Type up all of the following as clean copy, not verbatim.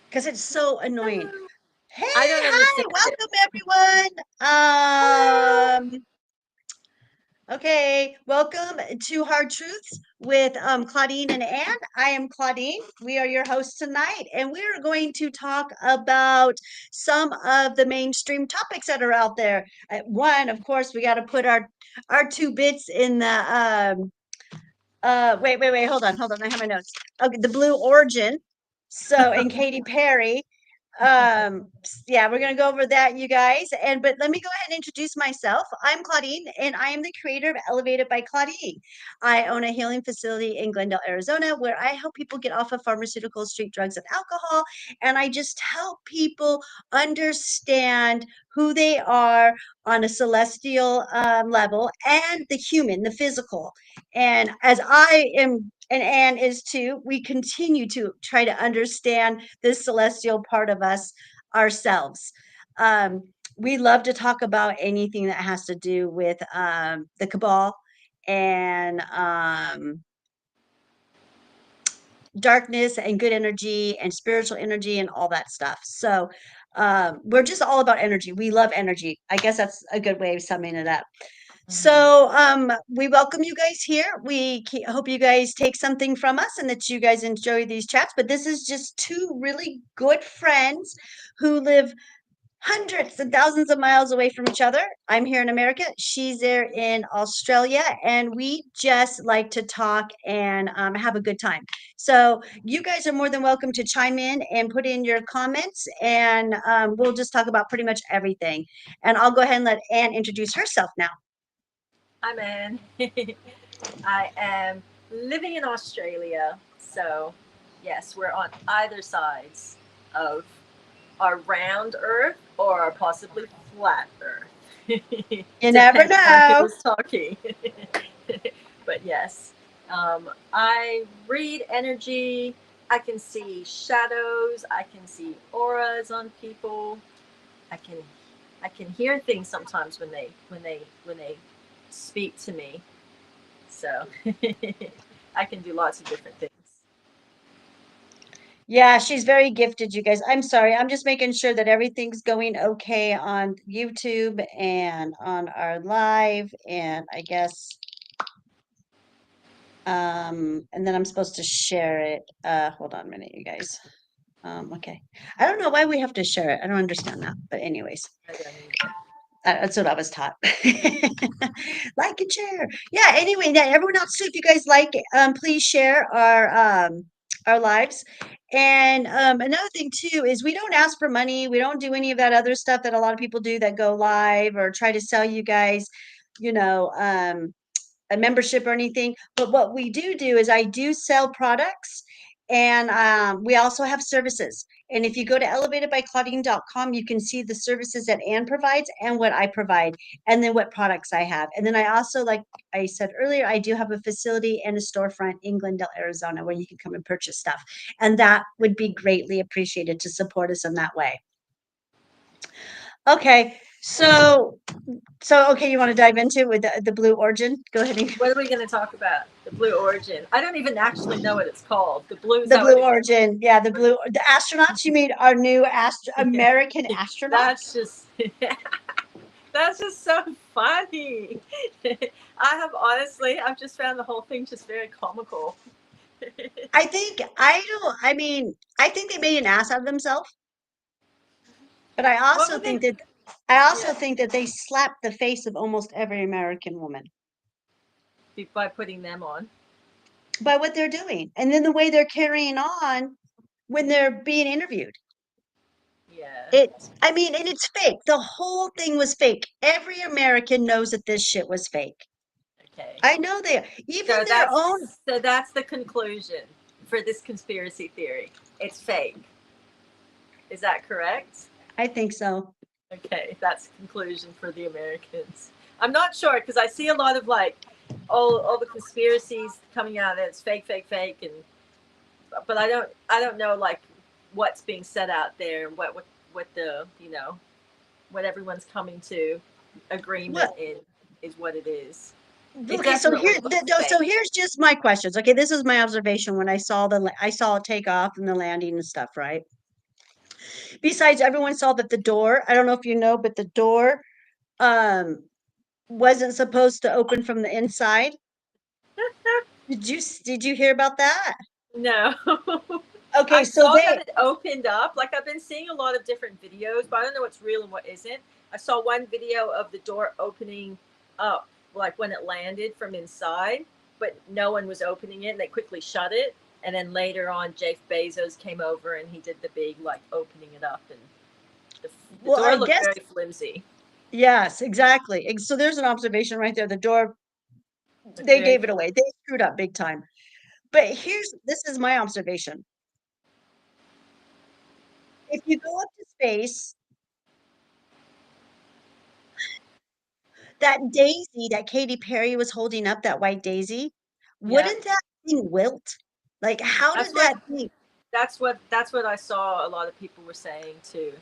because it's so annoying. Hey, I don't hi, understand it. welcome everyone. Okay, welcome to Hard Truths with Claudine and Ann. I am Claudine. We are your hosts tonight, and we are going to talk about some of the mainstream topics that are out there. One, of course, we got to put our two bits in the wait, hold on. I have my notes. Okay, the Blue Origin. So, and Katy Perry. Yeah, we're gonna go over that, you guys. But let me go ahead and introduce myself. I'm Claudine, and I am the creator of Elevated by Claudine. I own a healing facility in Glendale, Arizona, where I help people get off of pharmaceuticals, street drugs, and alcohol. And I just help people understand who they are on a celestial level and the human, the physical. And as I am, and Anne is too, we continue to try to understand this celestial part of us ourselves. Um, we love to talk about anything that has to do with the cabal and darkness and good energy and spiritual energy and all that stuff. So we're just all about energy. We love energy. I guess that's a good way of summing it up. Mhm. So we welcome you guys here. Hope you guys take something from us and that you guys enjoy these chats. But this is just two really good friends who live hundreds and thousands of miles away from each other. I'm here in America. She's there in Australia, and we just like to talk and have a good time. So you guys are more than welcome to chime in and put in your comments, and we'll just talk about pretty much everything. And I'll go ahead and let Anne introduce herself now. Hi, man. I am living in Australia, so yes, we're on either sides of our round Earth or possibly flat Earth, You never depending on know. who's talking. But yes, I read energy. I can see shadows. I can see auras on people. I can I can hear things sometimes when they speak to me. So I can do lots of different things. Yeah, she's very gifted, you guys. I'm sorry. I'm just making sure that everything's going okay on YouTube and on our live. And I guess, and then I'm supposed to share it. Hold on a minute, you guys. Okay. I don't know why we have to share it. I don't understand that. But anyways, I don't either. that's what I was taught. Like and share. Yeah, anyway, now everyone else too, if you guys like it, please share our lives. And another thing too is we don't ask for money. We don't do any of that other stuff that a lot of people do that go live or try to sell you guys, you know, a membership or anything. But what we do is I do sell products, and we also have services. And if you go to elevatedbyclaudine.com, you can see the services that Anne provides and what I provide, and then what products I have. And then I also, like I said earlier, I do have a facility and a storefront in Glendale, Arizona, where you can come and purchase stuff. And that would be greatly appreciated to support us in that way. Okay, so okay, you want to dive into it with the Blue Origin? Go ahead and What are we going to talk about? The Blue Origin. I don't even actually know what it's called. The Blue is the that what Blue it is? Origin. Yeah, the astronauts. You mean our new American That's astronauts? just that's just so funny. I have honestly, I've just found the whole thing just very comical. I think I don't. I mean, I think they made an ass out of themselves, but What would they? I also Yeah, think that they slapped the face of almost every American woman by putting them on. by what they're doing, and then the way they're carrying on when they're being interviewed. Yeah. It, I mean, and it's fake. The whole thing was fake. Every American knows that this shit was fake. Okay. I know they, even So their own. that's the conclusion for this conspiracy theory. It's fake. Is that correct? I think so. Okay, that's the conclusion for the Americans. I'm not sure because I see a lot of like all the conspiracies coming out that it's fake, fake, fake, and but I don't know like what's being said out there and what the what everyone's coming to agreement What? in is what it is. It Okay, so definitely looks so fake. here's just my questions. Okay, this is my observation when I saw I saw it take off and the landing and stuff, right? Besides, everyone saw that the door, I don't know if you know, but the door um wasn't supposed to open from the inside. Did you hear about that? No. Okay, I so saw that they it opened up. Like I've been seeing a lot of different videos, but I don't know what's real and what isn't. I saw one video of the door opening up, like when it landed from inside, but no one was opening it, and they quickly shut it. And then later on, Jeff Bezos came over and he did the big like opening it up, and the well, door I looked guess very flimsy. yes, exactly. So there's an observation right there. The door, Looked they very gave it flimsy. away. They screwed up big time. But this is my observation. If you go up to space, that daisy that Katy Perry was holding up, that white daisy, Yeah, wouldn't that thing wilt? Like, how that's did what that thing that's what I saw. A lot of people were saying too.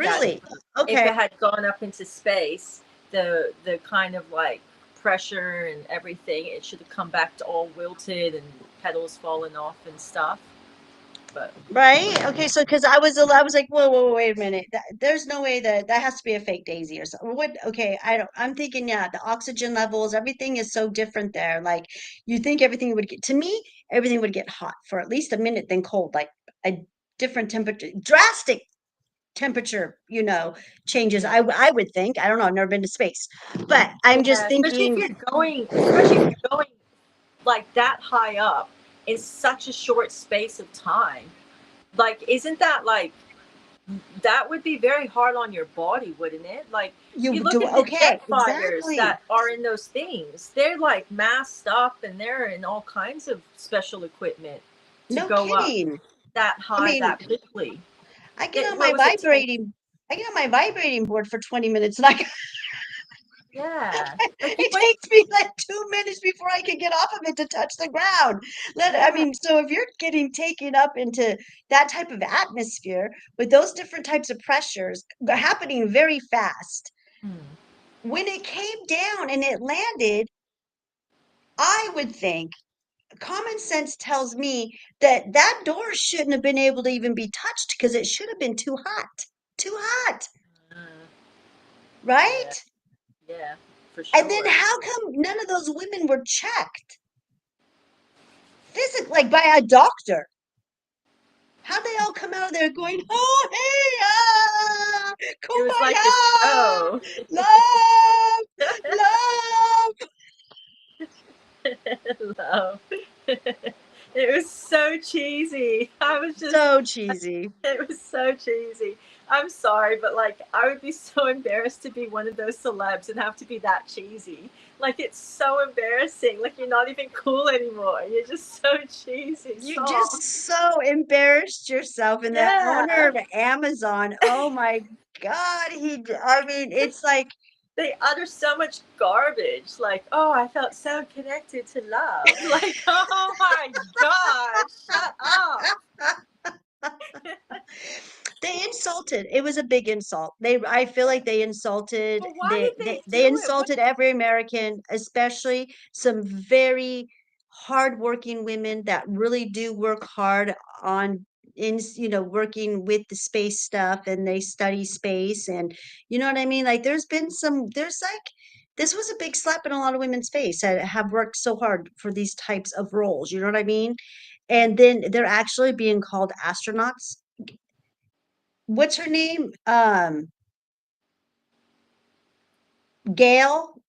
That really? if Okay, it had gone up into space, the kind of like pressure and everything, it should have come back to all wilted and petals falling off and stuff. But right? Okay, so because I was like, whoa, wait a minute. There's no way that that has to be a fake daisy or something. What? Okay, I don't. I'm thinking, yeah, the oxygen levels, everything is so different there. Like, you think everything would get to me, everything would get hot for at least a minute, then cold, like a different temperature, drastic temperature, changes. yeah, I would think. I don't know. I've never been to space, but I'm just yeah, thinking, especially if you're going like that high up in such a short space of time. Like, isn't that like that would be very hard on your body, wouldn't it? Like, you you look do at the okay, jet fighters exactly. that are in those things, they're like masked up and they're in all kinds of special equipment to No go up kidding. that I high mean, that quickly. I get on What my was it, 10? vibrating. I get on my vibrating board for 20 minutes and Yeah. Like you it went, takes me like 2 minutes before I can get off of it to touch the ground. I yeah. mean, so if you're getting taken up into that type of atmosphere with those different types of pressures happening very fast, Hmm. when it came down and it landed, I would think common sense tells me that that door shouldn't have been able to even be touched because it should have been too hot, Uh, yeah, right? yeah, for And then sure. how come none of those women were checked physically, like by a doctor? How'd they all come out of there going, oh, hey, It was like a kumbaya, show. love, love. Love. It was so cheesy. I was just So cheesy. It was so cheesy. I'm sorry, but like I would be so embarrassed to be one of those celebs and have to be that cheesy. Like it's so embarrassing. Like you're not even cool anymore. You're just so cheesy. You Stop. just so embarrassed yourself. And the owner Yeah. of Amazon, oh my God, I mean, it's like, They utter so much garbage. Like, oh, I felt so connected to love. Like, oh my god, shut up. they insulted. It was a big insult. I feel like they insulted, Well, why did they they do it? What? insulted every American, especially some very hardworking women that really do work hard on working with the space stuff, and they study space, and you know what I mean? Like there's like this was a big slap in a lot of women's face that have worked so hard for these types of roles, you know what I mean? And then they're actually being called astronauts. What's her name? Gail,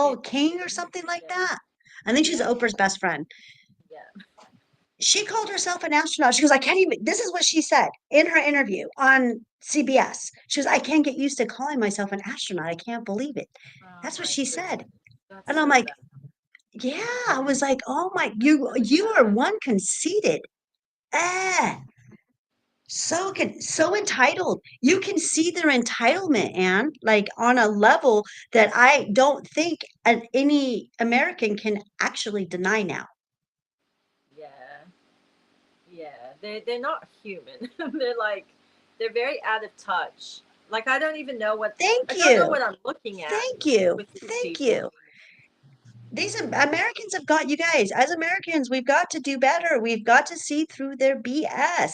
Yeah, Gail King or something like yeah, that. I think she's yeah, Oprah's best friend. yeah. She called herself an astronaut. She goes, I can't even, this is what she said in her interview on CBS. She goes, I can't get used to calling myself an astronaut. I can't believe it. Oh That's what my she goodness, said. that's And I'm so like, bad. yeah, I was like, oh my, That's you, really you are bad. one conceited. Eh, so entitled. You can see their entitlement, Anne, like on a level that I don't think any American can actually deny now. Yeah, yeah. They're not human. They're like they're very out of touch. Like I Thank don't know you. what I'm looking at Thank you. with these Thank people you. anymore. These Americans have got, you guys, as Americans, we've got to do better. We've got to see through their BS.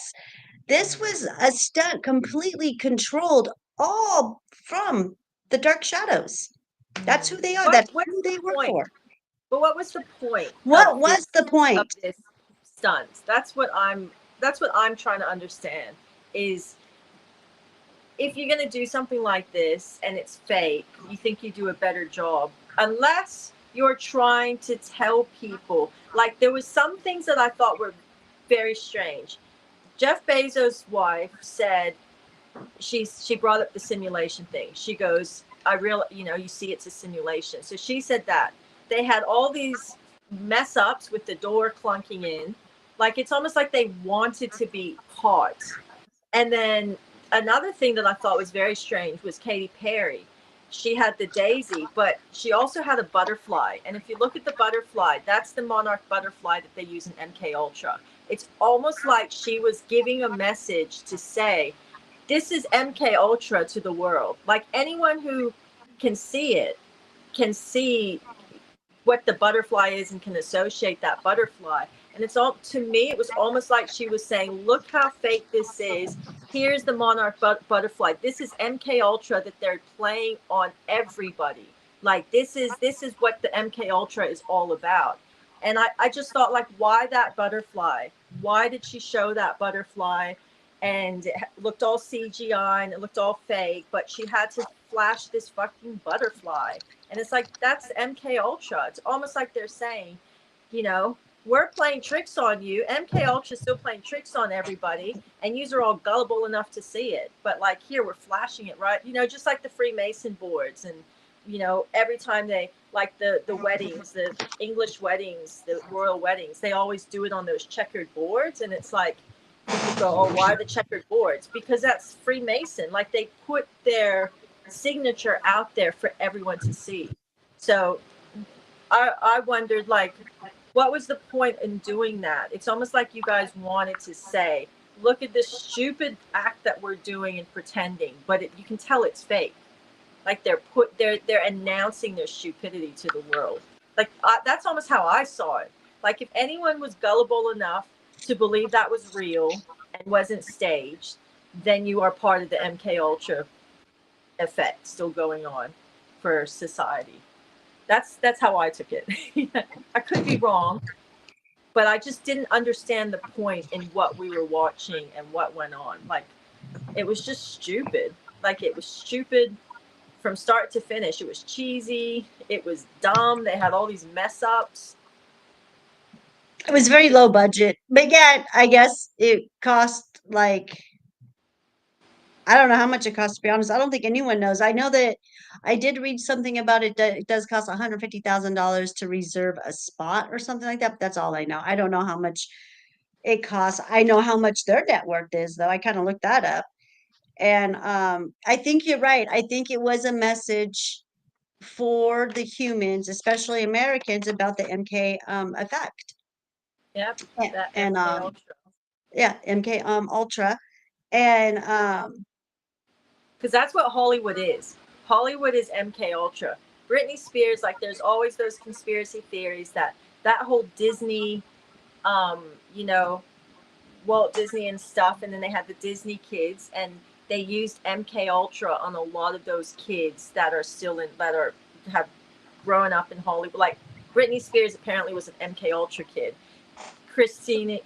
This was a stunt completely controlled all from the Dark Shadows. That's who they are. That's What's who the they work point? for. But what was the point What was the of point? this stunts? That's what I'm trying to understand is if you're going to do something like this and it's fake, you think you do a better job. Unless you're trying to tell people, like there was some things that I thought were very strange. Jeff Bezos' wife said she brought up the simulation thing. She goes, you see it's a simulation. So she said that they had all these mess ups with the door clunking in. Like it's almost like they wanted to be caught. And then another thing that I thought was very strange was Katy Perry. She had the daisy, but she also had a butterfly. And if you look at the butterfly, that's the monarch butterfly that they use in MK Ultra. It's almost like she was giving a message to say, this is MK Ultra to the world. Like anyone who can see it can see what the butterfly is and can associate that butterfly. And it's all, to me, it was almost like she was saying, look how fake this is. Here's the monarch butterfly. This is MK Ultra that they're playing on everybody. Like this is what the MK Ultra is all about. And I just thought, like, why that butterfly? Why did she show that butterfly? And it looked all CGI and it looked all fake, but she had to flash this fucking butterfly. And it's like, that's MK Ultra. It's almost like they're saying, you know, we're playing tricks on you. MK Ultra's still playing tricks on everybody, and yous are all gullible enough to see it. But like here, we're flashing it, right? Just like the Freemason boards, and every time they like the weddings, the English weddings, the royal weddings, they always do it on those checkered boards, and it's like people go, oh, why the checkered boards? Because that's Freemason. Like they put their signature out there for everyone to see. So I wondered, like, what was the point in doing that? It's almost like you guys wanted to say, look at this stupid act that we're doing and pretending, but you can tell it's fake. Like they're announcing their stupidity to the world. Like that's almost how I saw it. Like if anyone was gullible enough to believe that was real and wasn't staged, then you are part of the MK Ultra effect still going on for society. That's how I took it. I could be wrong, but I just didn't understand the point in what we were watching and what went on. Like it was just stupid. Like it was stupid from start to finish. It was cheesy. It was dumb. They had all these mess ups. It was very low budget, but yet I guess it cost like I don't know how much it costs to be honest. I don't think anyone knows. I know that I did read something about it. That it does cost $150,000 to reserve a spot or something like that. But that's all I know. I don't know how much it costs. I know how much their net worth is, though. I kind of looked that up. And I think you're right. I think it was a message for the humans, especially Americans, about the MK effect. Yep, Yeah, that and MK Ultra. yeah, MK Ultra. And Because that's what Hollywood is. Hollywood is MK Ultra. Britney Spears, like there's always those conspiracy theories that whole Disney, um, you know, Walt Disney and stuff, and then they had the Disney kids, and they used MK Ultra on a lot of those kids that are still in that are have grown up in Hollywood. Like Britney Spears apparently was an MK Ultra kid. Christina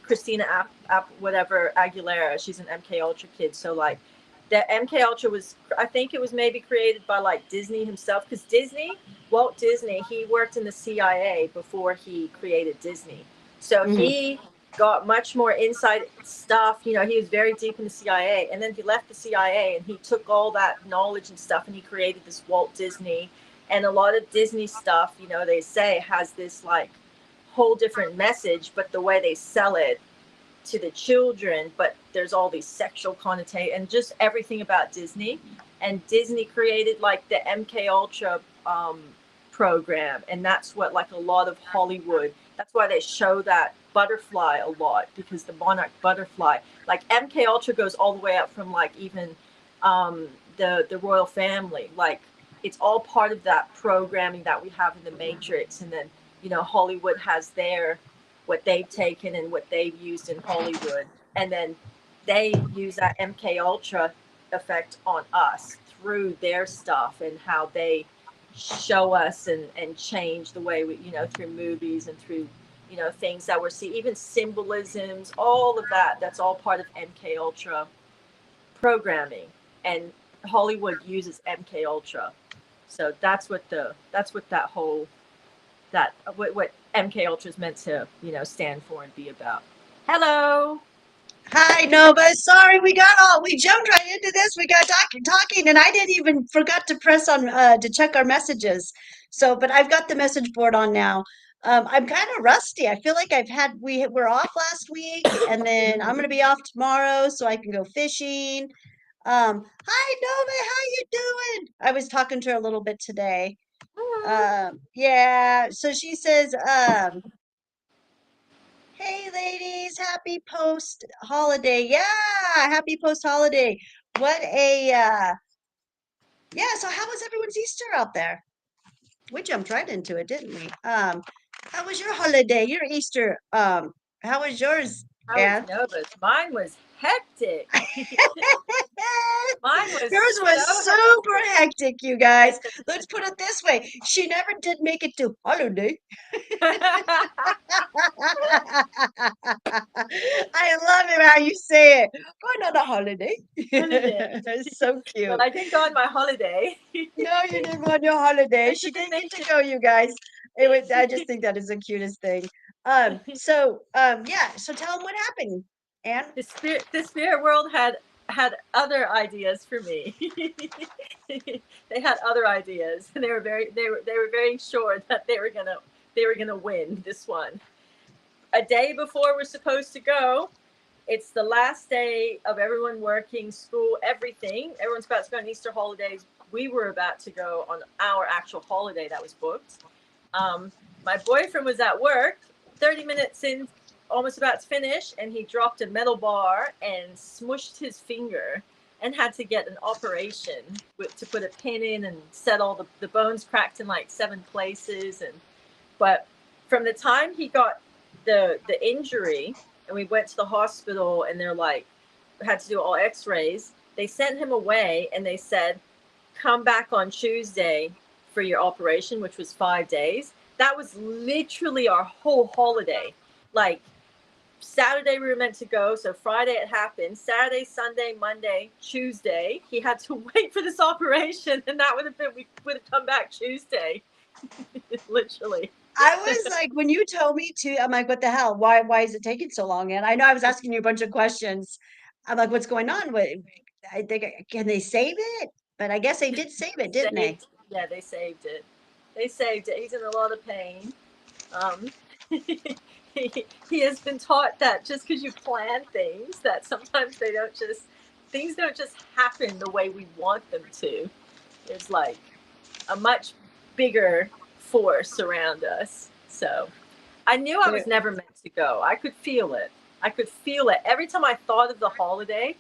whatever Aguilera, she's an MK Ultra kid. So like the MK Ultra was, I think it was maybe created by like Disney himself, because Walt Disney, he worked in the CIA before he created Disney. So mhm. he got much more inside stuff. He was very deep in the CIA, and then he left the CIA and he took all that knowledge and stuff and he created this Walt Disney. And a lot of Disney stuff, they say has this like whole different message, but the way they sell it to the children, but there's all these sexual connotations and just everything about Disney. And Disney created like the MK Ultra program, and that's what like a lot of Hollywood. That's why they show that butterfly a lot, because the monarch butterfly, like MK Ultra, goes all the way up from like even the royal family. Like it's all part of that programming that we have in the Matrix, and then Hollywood has their what they've taken and what they've used in Hollywood, and then they use that MK Ultra effect on us through their stuff and how they show us and change the way we, through movies and through, things that we're seeing, even symbolisms, all of that. That's all part of MK Ultra programming, and Hollywood uses MK Ultra. So that's what that whole that what MK Ultra is meant to stand for and be about. Hello. Hi, Nova. Sorry, we jumped right into this. We got talking, and I didn't even forgot to press on to check our messages. So, but I've got the message board on now. I'm kind of rusty. I feel like we were off last week, and then I'm gonna be off tomorrow, so I can go fishing. Hi, Nova. How you doing? I was talking to her a little bit today. Yeah. So she says, hey ladies, happy post holiday. Yeah, happy post holiday. What a yeah, so how was everyone's Easter out there? We jumped right into it, didn't we? How was your holiday, your Easter? How was yours, I was Anne? nervous. Mine was hectic. Mine was Yours so was super hectic. hectic, you guys. Let's put it this way. She never did make it to holiday. I love it how you say it. Going on a holiday. Holiday. It's so But cute. I didn't go on my holiday. No, you didn't go on your holiday. I She took a didn't get to vacation. go, you guys. I just think that is the cutest thing. Yeah. So tell them what happened, Anne. The spirit world had other ideas for me. They had other ideas, and they were very sure that they were gonna win this one. A day before we're supposed to go, it's the last day of everyone working, school, everything. Everyone's about to go on Easter holidays. We were about to go on our actual holiday that was booked. My boyfriend was at work, 30 minutes in, almost about to finish, and he dropped a metal bar and smushed his finger and had to get an operation to put a pin in and set all the bones cracked in like 7 places. But from the time he got the injury and we went to the hospital and they're like, had to do all x-rays, they sent him away and they said, come back on Tuesday for your operation, which was 5 days. That was literally our whole holiday. Like, Saturday we were meant to go, so Friday it happened. Saturday, Sunday, Monday, Tuesday, he had to wait for this operation, and that would have been, we would have come back Tuesday. Literally. I was like, when you told me to, I'm like, what the hell? Why is it taking so long? And I know I was asking you a bunch of questions. I'm like, what's going on? What I think can they save it? But I guess they did save it, didn't they? Saved. Yeah, they saved it. They saved it. He's in a lot of pain. Um, he has been taught that just because you plan things, that sometimes things don't just happen the way we want them to. There's like a much bigger force around us. So I knew I was There- never meant to go. I could feel it. I could feel it. Every time I thought of the holiday,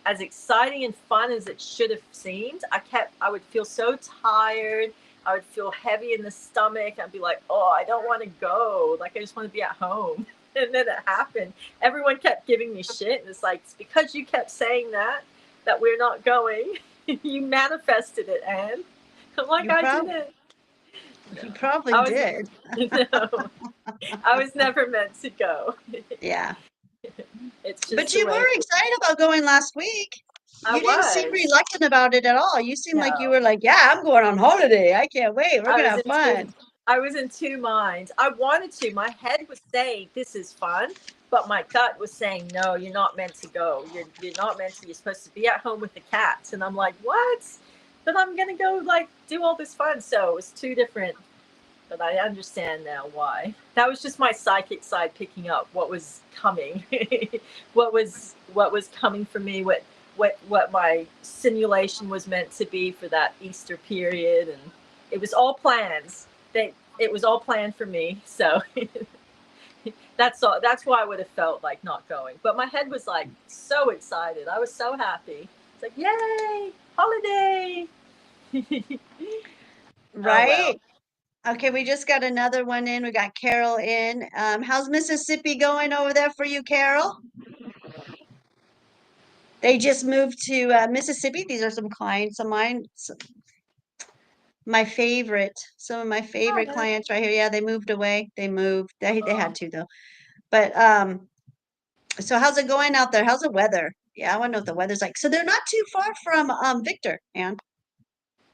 as exciting and fun as it should have seemed, I would feel so tired. I would feel heavy in the stomach. I'd be like, oh, I don't want to go. Like, I just want to be at home. And then it happened. Everyone kept giving me shit. And it's like, it's because you kept saying that we're not going. You manifested it, Anne. I'm like, You I probably didn't. you No. probably I was did. no. I was never meant to go. Yeah. It's just But the you way were excited about going last week. I You didn't seem was. reluctant about it at all. You seemed like you No. were like, yeah, I'm going on holiday. I can't wait. We're I gonna was have in two fun. I was in two minds. I wanted to. My head was saying this is fun, but my gut was saying no, you're not meant to go. You're not meant to. You're supposed to be at home with the cats. And I'm like, what? But I'm gonna go like do all this fun. So it was two different. But I understand now why. That was just my psychic side picking up what was coming, what was coming for me, what my simulation was meant to be for that Easter period, and it was all plans. It was all planned for me, so that's all. That's why I would have felt like not going. But my head was like so excited. I was so happy. It's like yay, holiday. Oh well. Right? Okay, we just got another one in. We got Carol in. How's Mississippi going over there for you, Carol? They just moved to Mississippi. These are some clients of mine. My favorite, some of my Oh, favorite no. clients right here. Yeah, they moved away. They moved. They Oh, had to though. But so how's it going out there? How's the weather? Yeah, I want to know what the weather's like. So they're not too far from Victor, and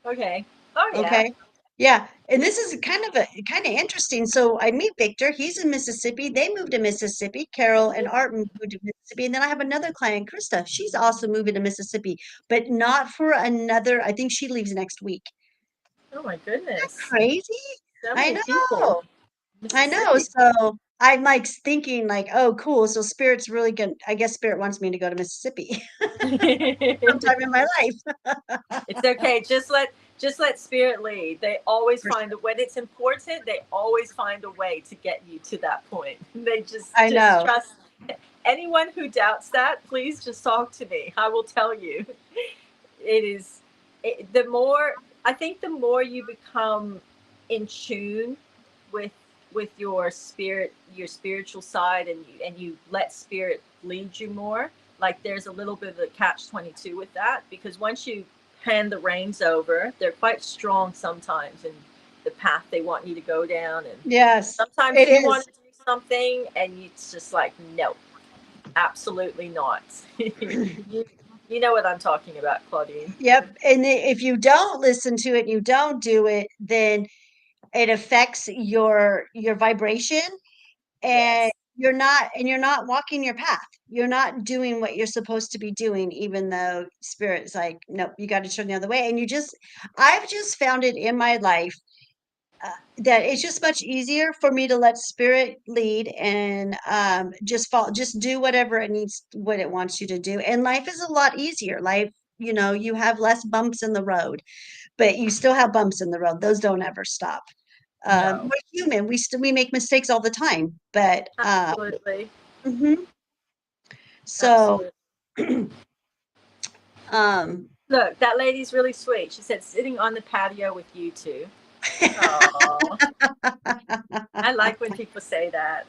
okay. Oh, yeah. okay. Yeah, and this is kind of interesting. So I meet Victor. He's in Mississippi. They moved to Mississippi. Carol and Art moved to Mississippi, and then I have another client, Krista. She's also moving to Mississippi, but not for another. I think she leaves next week. Oh, my goodness. Crazy. So I many people. know. I know. Mississippi. So I'm like thinking like, oh, cool. So Spirit's really good. I guess Spirit wants me to go to Mississippi sometime in my life. It's okay. Just let spirit lead. They always For find sure. a when it's important, they always find a way to get you to that point. They just I just know. trust anyone who doubts that, please just talk to me. I will tell you. It is the more I think the more you become in tune with your spiritual side, and you let spirit lead you more. Like there's a little bit of a catch 22 with that, because once you hand the reins over, they're quite strong sometimes in the path they want you to go down, and Yes, sometimes it you want is. to do something and it's just like no, absolutely not. You know what I'm talking about, Claudine. Yep. And if you don't listen to it, you don't do it, then it affects your vibration and Yes. you're not walking your path. You're not doing what you're supposed to be doing, even though spirit's like, nope, you got to turn the other way. And I've just found it in my life that it's just much easier for me to let spirit lead and just do whatever what it wants you to do. And life is a lot easier. Life, you have less bumps in the road, but you still have bumps in the road. Those don't ever stop. No. We're human. We make mistakes all the time, but Absolutely. mhm. So Absolutely. um Look, that lady's really sweet. She said sitting on the patio with you two. Oh, I like when people say that.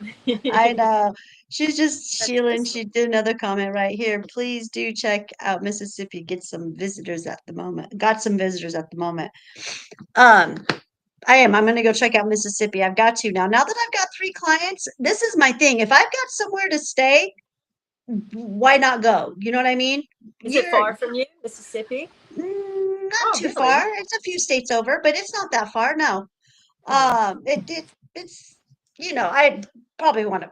I know. She's just That's so Sheila, and sweet. she did another comment right here. Please do check out Mississippi. Get some visitors at the moment. Got some visitors at the moment. Um, I am. I'm gonna go check out Mississippi. I've got to now. Now that I've got three clients, this is my thing. If I've got somewhere to stay, why not go? You know what I mean? Is it You're far from you, Mississippi? not Oh, too far. really? It's a few states over, but it's not that far. No. Hmm. It's I'd probably want to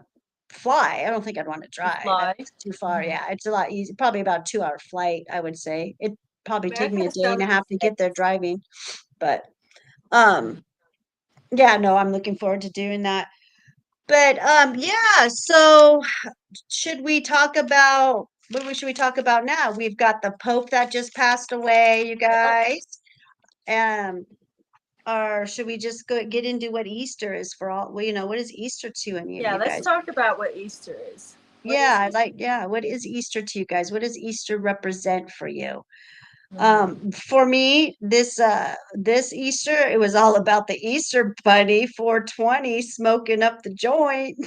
fly. I don't think I'd want to You drive. fly. That's too far. Hmm. Yeah, it's a lot easy. Probably about a 2 hour flight, I would say. It'd probably take America me a has day so and a many half to get there states. driving. But um, yeah, no, I'm looking forward to doing that. But yeah, so should we talk about now? We've got the Pope that just passed away, you Yep. guys. Um, or should we just get into what Easter is for all? Well, what is Easter to any of Yeah, you let's guys? talk about what Easter is. What is Yeah, Easter? what is Easter to you guys? What does Easter represent for you? Hmm. For me, this Easter, it was all about the Easter bunny 420 smoking up the joint.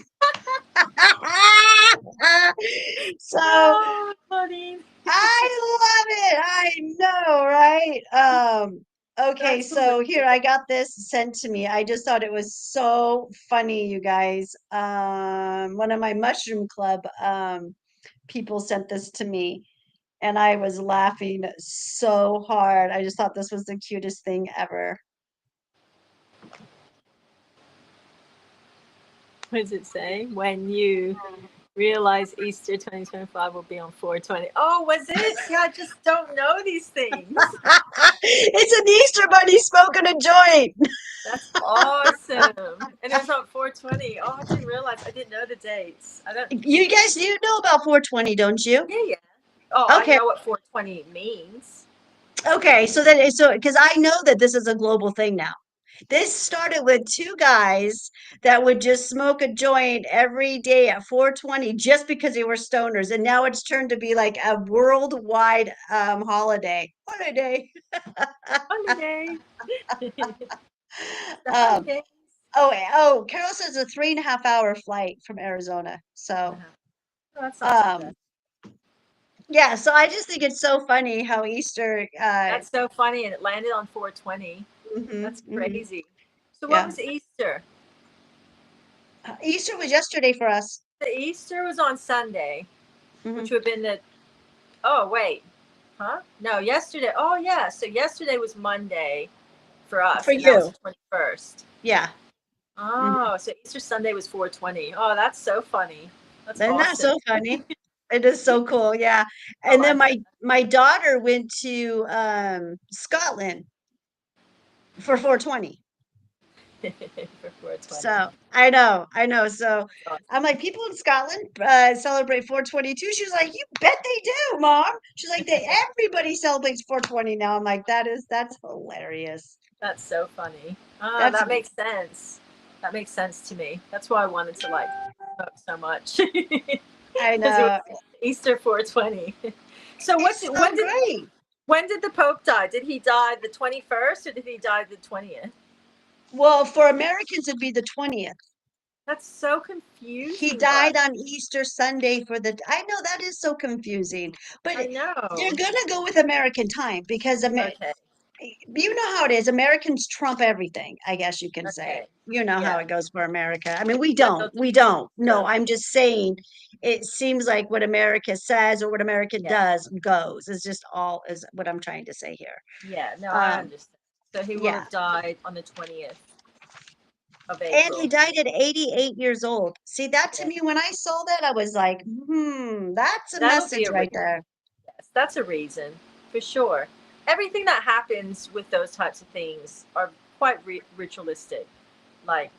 So Oh, Claudine. I love it. I know, right? Okay, That's so here hilarious. I got this sent to me. I just thought it was so funny, you guys. One of my mushroom club people sent this to me, and I was laughing so hard. I just thought this was the cutest thing ever. What does it say? When you realize Easter 2025 will be on 420. Oh, was it? See, I just don't know these things. It's an Easter bunny smoking a joint. That's awesome. And it was on 420. Oh, I didn't realize. I didn't know the dates. I don't. You guys do know about 420, don't you? Yeah, yeah. Oh, I Okay. know what 420 means. Okay, so because I know that this is a global thing now. This started with two guys that would just smoke a joint every day at 420 just because they were stoners, and now it's turned to be like a worldwide holiday. Holiday. Holiday. The Um, holidays. Carol says a 3.5 hour flight from Arizona. So Uh-huh. Oh, that's not too bad. um Yeah, so I just think it's so funny how Easter, That's so funny, and it landed on 420. mhm, That's mhm, crazy. So what yeah. was Easter? Easter was yesterday for us. The Easter was on Sunday, which Mhm. would have been the. Oh wait, huh? No, yesterday. Oh yeah, so yesterday was Monday for For us, and that was you. the 21st. Yeah. Mhm. Oh, so Easter Sunday was 420. Oh, that's so funny. That's Isn't that awesome. so funny? It is so cool, yeah. I And then like my daughter went to Scotland for 420. that. For 420. So I know. So Awesome. I'm like, people in Scotland celebrate 422. She was like, you bet they do, Mom. She's like, everybody celebrates 420 now. I'm like, that's hilarious. That's so funny. Ah, That's that makes sense. That makes sense to me. That's why I wanted to like smoke so much I because it was know. Easter 420. So what's It's it, so great. when did the Pope die? Did he die the 21st or did he die the 20th? Well, for Americans, it'd be the 20th. That's so He confusing, but died on Easter Sunday for the, I know that is so confusing, but I they're know. gonna go with American time because Okay. you know how it is. Americans trump everything, I guess you can say. Okay. You know how Yeah. it goes for America. I mean, we Well, don't. We don't. No, true. I'm just saying it seems like what America says or what America Yeah. does goes. Is just all is what I'm trying to say here. Yeah. No, I Um, understand. So he will yeah. have died on the 20th of And he April. died at 88 years old. See, that to Yeah. me, when I saw that, I was like, that's a That'll be message a right there. yes, that's a reason for sure. Everything that happens with those types of things are quite ritualistic. Like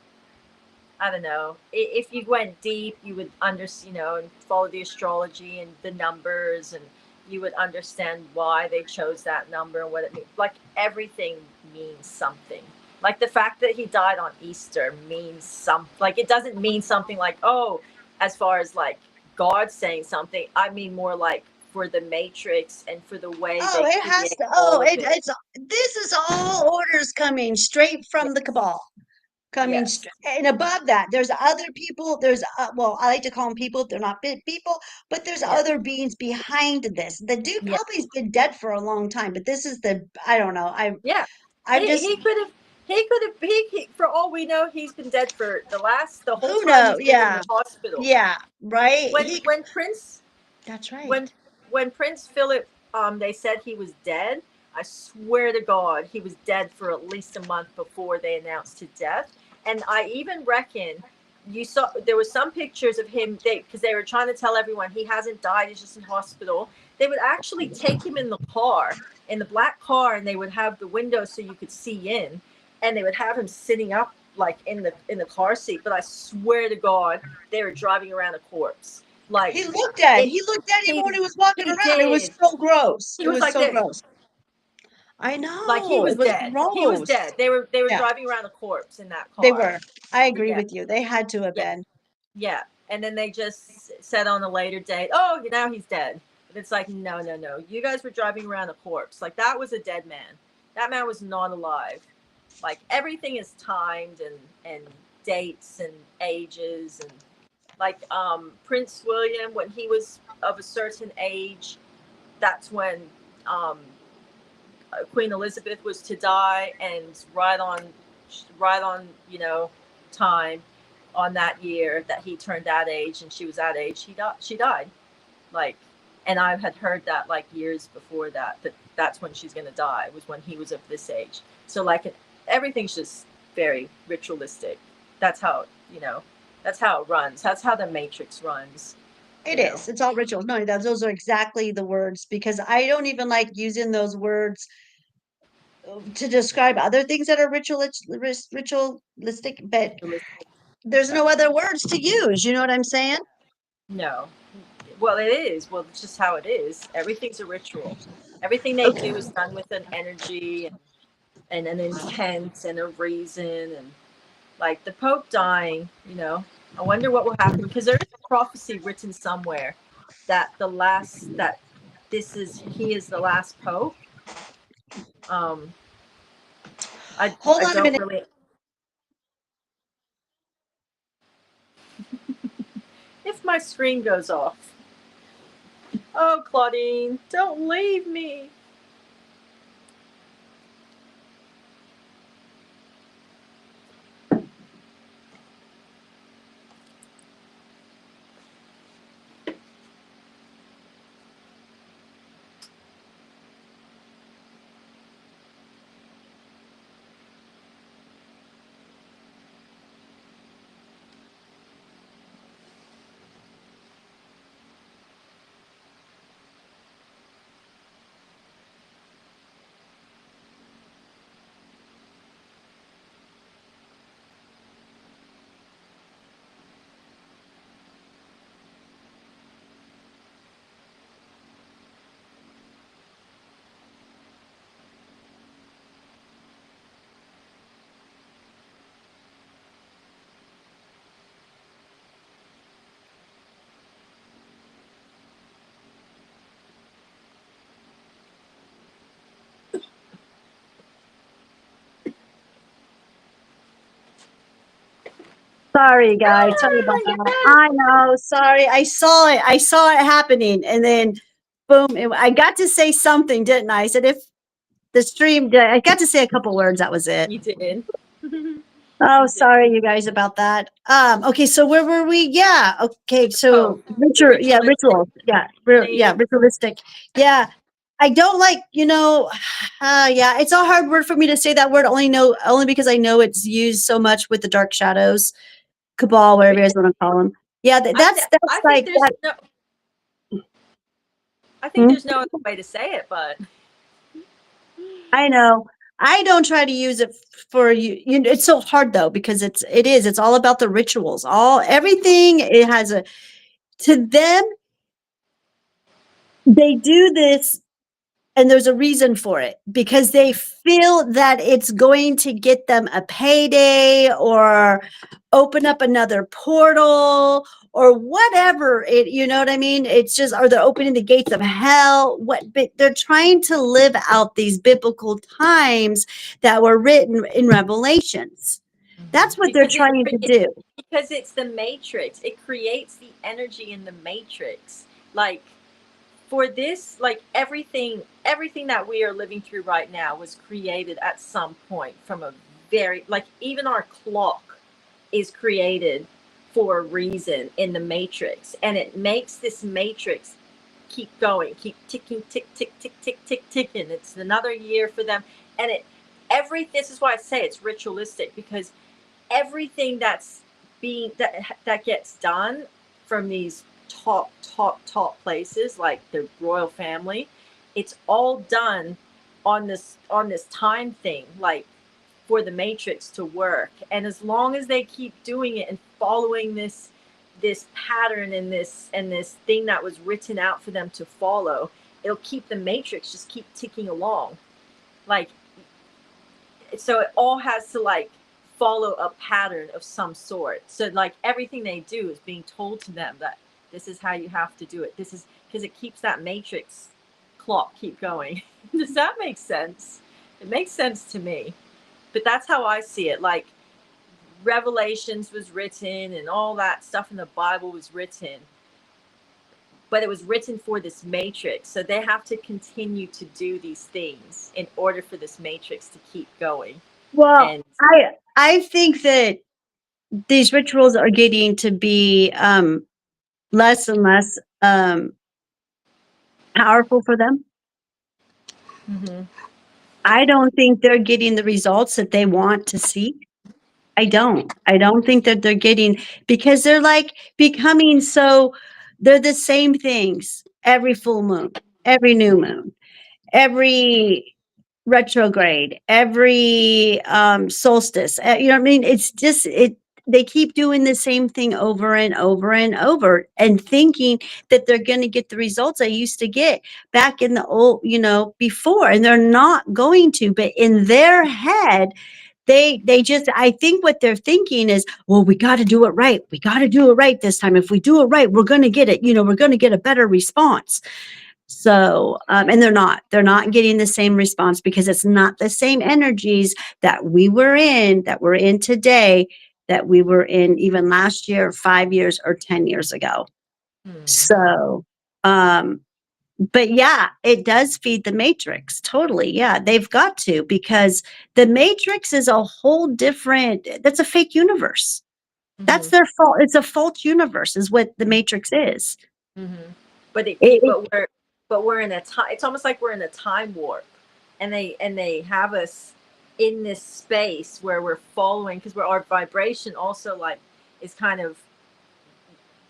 I don't know, if you went deep, you would and follow the astrology and the numbers, and you would understand why they chose that number and what it means. Like everything means something. Like the fact that he died on Easter means something. Like it doesn't mean something like, oh, as far as like God saying something. I mean more like for the Matrix and for the way Oh, they it has create to. all Oh, of it. this is all orders coming straight from the Yes. cabal. Coming Yes. straight and above that, there's other people. There's well, I like to call them people. They're not people, but there's Yeah. other beings behind this. The dude Yeah. probably has been dead for a long time, but this is the I don't know. Yeah. I just He for all we know, he's been dead for the whole who time know? he's been in Yeah, the hospital. yeah, right. When when Prince That's when right. when Prince Philip they said he was dead, I swear to God, he was dead for at least a month before they announced his death. And I even reckon you saw there was some pictures of him because they were trying to tell everyone he hasn't died, he's just in hospital. They would actually take him in the car, in the black car, and they would have the windows so you could see in, and they would have him sitting up like in the car seat. But I swear to God, they were driving around a corpse. Like He looked dead. it He looked dead even he when he was walking he around. It was did. so gross. He It was was like so this. gross. I Like he know. was It was dead. He was gross. dead. They were Yeah, driving around a corpse in that they car. were. I agree Yeah. with you. They had to have Yeah. been. Yeah. And then they just said on a later date, "Oh, now he's dead." And it's like, "No, no, no. You guys were driving around a corpse. Like that was a dead man. That man was not alive." Like everything is timed and dates and ages and like Prince William when he was of a certain age, that's when um Queen Elizabeth was to die, and right on, time on that year that he turned that age and she was that age, she died. Like, and I had heard that like years before that that's when she's gonna die was when he was of this age. So like everything's just very ritualistic. That's how that's how it runs. That's how the Matrix runs. It You know, is. It's all rituals. No, those are exactly the words because I don't even like using those words to describe other things that are ritualistic, but ritualistic. there's Yeah. no other words to use. You know what I'm saying? No. Well, it is. Well, it's just how it is. Everything's a ritual. Everything they Okay. do is done with an energy and an intent and a reason. And like the Pope dying, I wonder what will happen because there is a prophecy written somewhere that he is the last Pope. Um, Hold I on a don't minute. really. If my screen goes off, Oh, Claudine, don't leave me. Sorry, guys. Sorry Ah, about that. yes. I know. Sorry. I saw it. I saw it happening. And then, boom. I got to say something, didn't I? I said, if the stream, I got to say a couple words. That was it. You did. Oh, You did. sorry, you guys, about that. Okay, so where were we? Yeah. Okay, Oh, so the yeah, ritualistic ritual. Yeah, thing. yeah, ritualistic. Yeah. I don't like, yeah, it's a hard word for me to say that word. Only because I know it's used so much with the dark shadows, cabal, whatever you guys want to call them. Yeah, that's I think like there's that. no. I think Hmm? there's no other way to say it, but I know. I don't try to use it for you. It's so hard though because it's all about the rituals. Everything it has a to them. They do this and there's a reason for it because they feel that it's going to get them a payday or open up another portal or whatever it, you know what I mean? It's just, or they're opening the gates of hell. But they're trying to live out these biblical times that were written in Revelations. That's what they're because trying to do. because it's the matrix. It creates the energy in the matrix. Like for this, like everything that we are living through right now was created at some point from a very, like, even our clock is created for a reason in the matrix, and it makes this matrix keep going, keep ticking, tick tick tick tick tick ticking. It's another year for them, and this is why I say it's ritualistic, because everything that gets done from these top places like the royal family, it's all done on this time thing, like for the matrix to work. And as long as they keep doing it and following this pattern and this thing that was written out for them to follow, it'll keep the matrix just keep ticking along. Like, so it all has to like follow a pattern of some sort. So like everything they do is being told to them that this is how you have to do it. This is because it keeps that matrix clock keep going. Does that make sense? It makes sense to me. But that's how I see it. Like Revelations was written and all that stuff in the Bible was written, but it was written for this matrix. So they have to continue to do these things in order for this matrix to keep going. Well, And I think that these rituals are getting to be less and less powerful for them. mhm. I don't think they're getting the results that they want to see. I don't. I don't think that they're getting because they're like becoming so they're the same things every full moon, every new moon, every retrograde, every solstice. You know what I mean? It's just they keep doing the same thing over and over and over and thinking that they're going to get the results they used to get back in the old, before, and they're not going to. But in their head, they just I think what they're thinking is, well, we got to do it right. We got to do it right this time. If we do it right, we're going to get it. We're going to get a better response. So, and they're not getting the same response because it's not the same energies that we're in today, that we were in even last year, 5 years, or 10 years ago. Hmm. So, um, But yeah, it does feed the matrix. Totally. Yeah, they've got to, because the matrix is a whole different, that's a fake universe. That's Hmm. their fault. It's a false universe is what the matrix is. Hmm. But they It, keep, but we're in a time. It's almost like we're in a time warp, and they have us in this space where we're following, because we're our vibration also like is kind of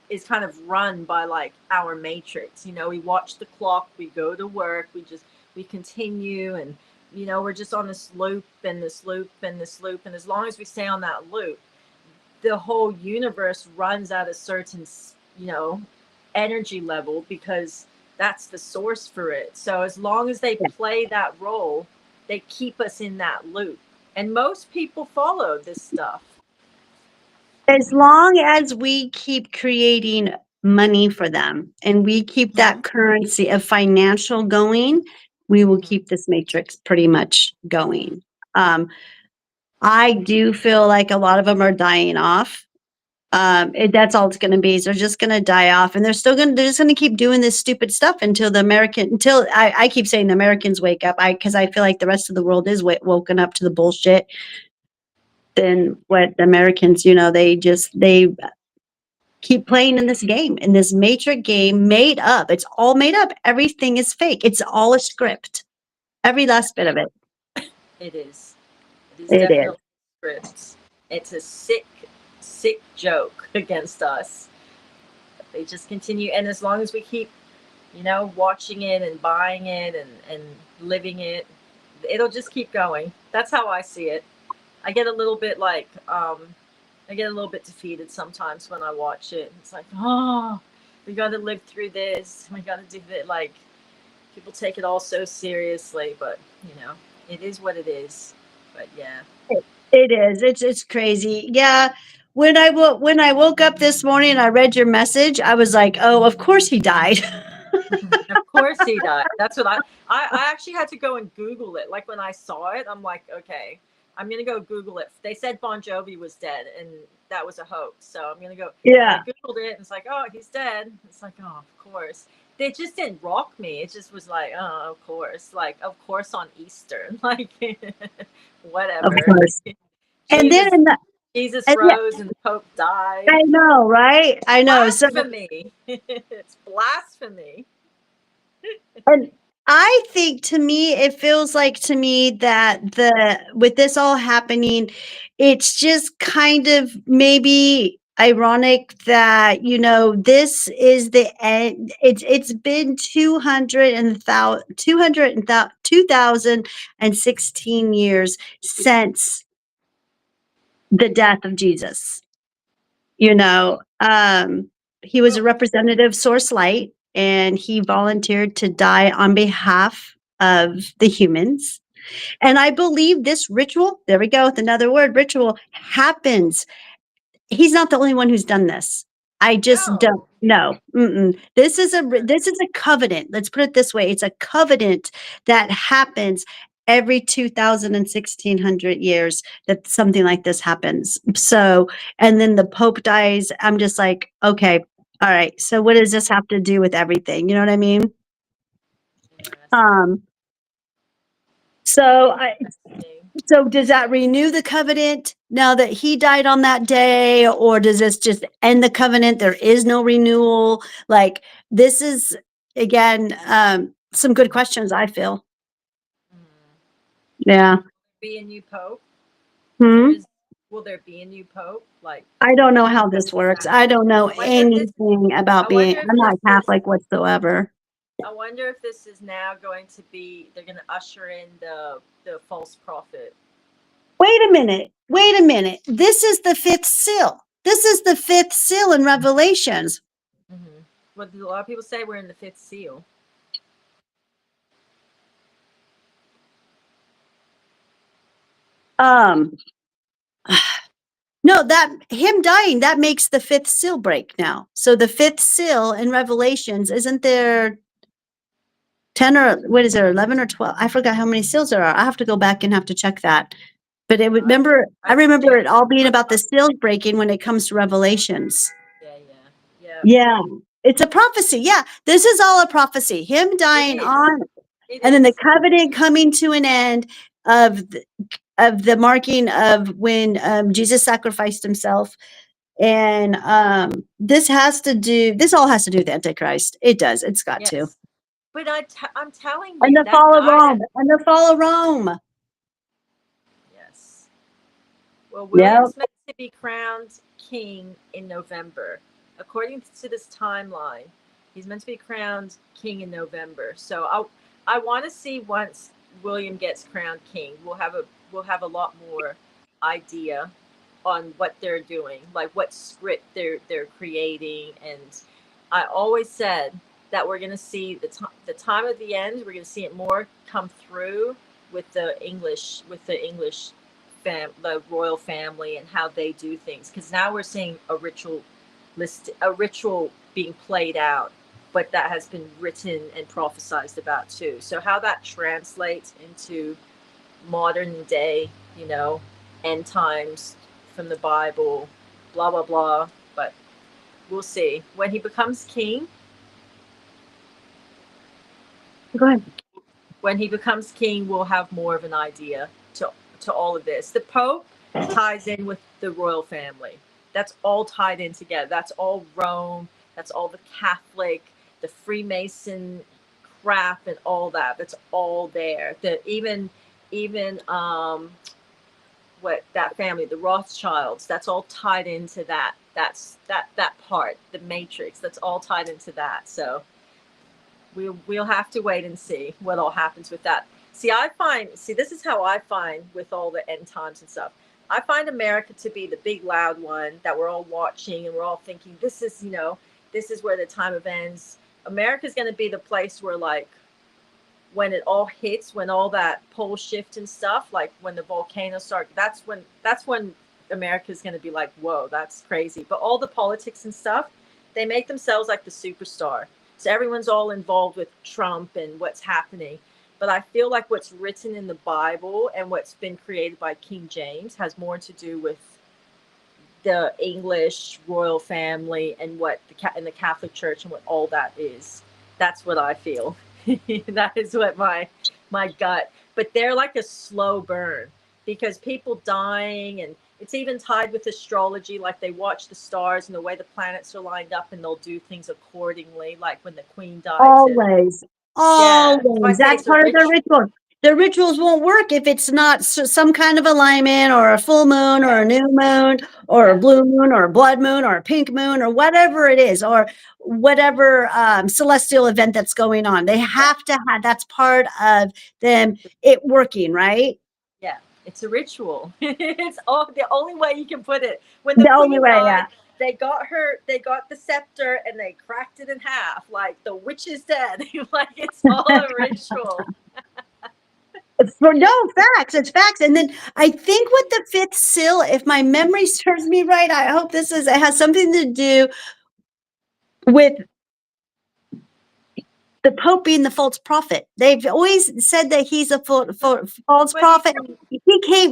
is kind of run by like our matrix. You know, we watch the clock, we go to work, we continue, and we're just on this loop and this loop and this loop, and as long as we stay on that loop, the whole universe runs at a certain you know energy level, because that's the source for it. So as long as they play that role, they keep us in that loop, and most people follow this stuff. as long as we keep creating money for them and we keep Hmm. that currency of financial going, we will Hmm. keep this matrix pretty much going. Um, I do feel like a lot of them are dying off. That's all it's going to be. Is they're just going to die off, and they're just going to keep doing this stupid stuff until I keep saying the Americans wake up. Because I feel like the rest of the world is woken up to the bullshit. Then what the Americans, they keep playing in this game, in this matrix game made up. It's all made up. Everything is fake. It's all a script. Every last bit of it. It is. It is It is. definitely scripts. It's a sick joke against us. They just continue, and as long as we keep, watching it and buying it and living it, it'll just keep going. That's how I see it. I get a little bit like, I get a little bit defeated sometimes when I watch it. It's like, oh, we got to live through this. We got to do it. Like, people take it all so seriously, but it is what it is. But yeah. It is. It's crazy. Yeah. When I woke up this morning and I read your message, I was like, "Oh, of course he died." Of course he died. That's what I actually had to go and Google it. Like when I saw it, I'm like, okay, I'm gonna go Google it. They said Bon Jovi was dead, and that was a hoax. So I'm gonna go, and I Yeah. Googled it, and it's like, oh, he's dead. It's like, oh, of course. They just didn't rock me. It just was like, oh, of course, like of course on Easter, like Of whatever. course. And then Jesus, in the, Jesus and yeah, rose and the Pope died. I know, right? I know. So Blasphemy. It's blasphemy. and I think, to me, it feels like to me that the with this all happening, it's just kind of maybe ironic that, this is the end. It's been 2016 years since the death of Jesus. You know, he was a Well, representative source light, and he volunteered to die on behalf of the humans. And I believe this ritual, there we go with another word, ritual, happens. He's not the only one who's done this. I just don't no. know. This is a covenant. Let's put it this way. It's a covenant that happens every 2000 and 1600 years, that something like this happens. So, and then the Pope dies. I'm just like, okay, all right. So what does this have to do with everything? You know what I mean? Yes. Um, so I, Interesting. So does that renew the covenant now that he died on that day, or does this just end the covenant? There is no renewal. Like, this is, again, some good questions, I feel. Hmm. Yeah. And will there be a new pope? Because there Hmm. is. Will there be a new pope? Like, I don't know how this works. I don't know I wonder if this. anything about I being, wonder if I'm this not is. Catholic whatsoever. I wonder if this is now going to be. They're going to usher in the false prophet. Wait a minute. Wait a minute. This is the fifth seal. This is the fifth seal in Revelations. Hmm. What a lot of people say, we're in the fifth seal. Um, No, that him dying, that makes the fifth seal break now. So the fifth seal in Revelations, isn't there 10 or what is there, 11 or 12? I forgot how many seals there are. I have to go back and have to check that. But it would I remember, I I think remember James. it all being I, about I, the seals breaking when it comes to Revelations. yeah, yeah, yeah. Yeah. It's a prophecy. Yeah. This is all a prophecy. Him It dying is. on, It and then the is. covenant coming to an end of the marking of when Jesus sacrificed himself. And this all has to do with Antichrist. It does. It's got to. Yes. But I'm telling And you, the that fall of guy Rome. that, And the fall of Rome. yes. Well, Yep. William's meant to be crowned king in November. According to this timeline, he's meant to be crowned king in November. So I want to see once William gets crowned king, we'll have a lot more idea on what they're doing, like what script they're creating. And I always said that we're going to see the time of the end. We're going to see it more come through with the English the royal family and how they do things. Because now we're seeing a ritual being played out, but that has been written and prophesized about too. So how that translates into modern day, you know, end times from the Bible, blah blah blah. But we'll see. When he becomes king, Go ahead. we'll have more of an idea to all of this. The Pope ties in with the royal family. That's all tied in together. That's all Rome. That's all the Catholic, the Freemason crap, and all that. That's all there. The even what that family, the Rothschilds, that's all tied into that. That part, the Matrix. That's all tied into that. So we'll have to wait and see what all happens with that. See, this is how I find with all the end times and stuff. I find America to be the big loud one that we're all watching and we're all thinking this is, this is where the time of ends. America's going to be the place where, like, when it all hits, when all that pole shift and stuff, like when the volcanoes start, that's when America's going to be like, whoa, that's crazy. But all the politics and stuff, they make themselves like the superstar. So everyone's all involved with Trump and what's happening. But I feel like what's written in the Bible and what's been created by King James has more to do with the English royal family and what in the Catholic Church and what all that is. That's what I feel. That is what my gut. But they're like a slow burn because people dying, and it's even tied with astrology. Like they watch the stars and the way the planets are lined up, and they'll do things accordingly. Like when the Queen died, Always. yeah. So I Always. say That's it's a part of the rich, ritual. The rituals won't work if it's not some kind of alignment or a full moon or yeah, a new moon or a yeah, blue moon or a blood moon or a pink moon or whatever it is, or whatever celestial event that's going on. They yeah. have to have, that's part of them it working, right? Yeah, it's a ritual. It's all the only way you can put it. When the The only queen way, yeah. died, they got the scepter and they cracked it in half. Like the witch is dead. Like it's all a ritual. For no facts, it's facts. And then I think with the fifth seal, if my memory serves me right, I hope it has something to do with the Pope being the false prophet. They've always said that he's a false But he, prophet.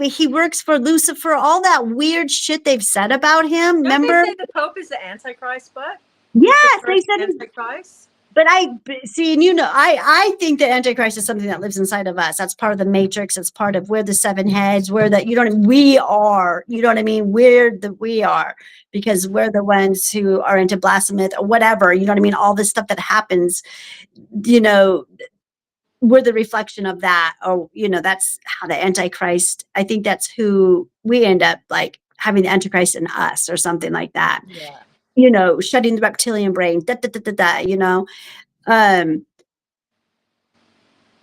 He works for Lucifer, all that weird shit they've said about him. don't they Remember? say the Pope is the Antichrist? But he's the Yes, they first said Antichrist. but see, and I think that Antichrist is something that lives inside of us. That's part of the matrix. It's part of we're the seven heads. We're the, we are, you know what I mean? We are, because we're the ones who are into blasphemy or whatever, you know what I mean? All this stuff that happens, you know, we're the reflection of that. Or, that's how the Antichrist, I think that's who we end up like having the Antichrist in us or something like that. Yeah. Shutting the reptilian brain, um,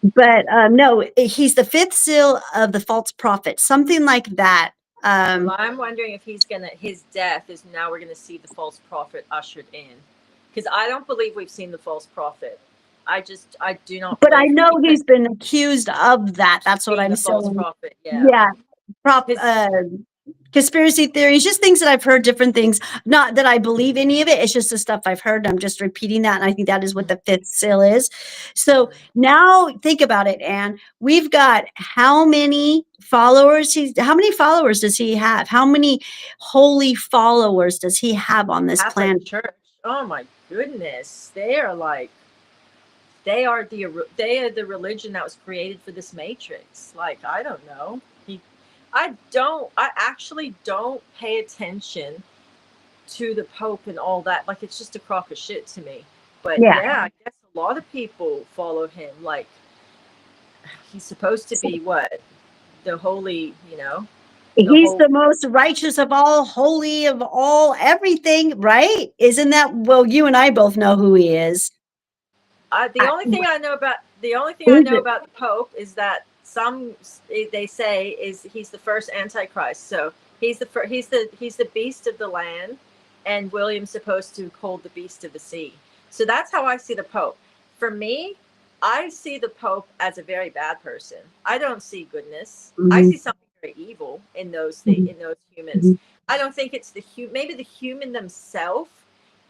but no, he's the fifth seal of the false prophet, something like that. Well, I'm wondering if his death is now we're gonna see the false prophet ushered in, because I don't believe we've seen the false prophet. I do not But I believe know because he's been accused of that. That's what being I'm the false saying. prophet, yeah. Yeah, prop. His Conspiracy theories, just things that I've heard, different things. Not that I believe any of it. It's just the stuff I've heard. I'm just repeating that. And I think that is what the fifth seal is. So now think about it, Anne. We've got how many followers? How many followers does he have? How many holy followers does he have on this Catholic planet? Church. Oh my goodness, they are the religion that was created for this matrix. Like, I don't know. He, I actually don't pay attention to the Pope and all that. Like, it's just a crock of shit to me. But Yeah. yeah, I guess a lot of people follow him. Like, he's supposed to be what? The holy, the He's whole. the most righteous of all, holy of all, everything, right? Isn't that, well, you and I both know who he is. The only thing I know about Who is it? the Pope is that they say is he's the first Antichrist. So he's the beast of the land, and William's supposed to hold the beast of the sea. So that's how I see the Pope. For me, I see the Pope as a very bad person. I don't see goodness. I Mhm, see something very evil in mhm, in those humans. mhm. I don't think it's maybe the human themselves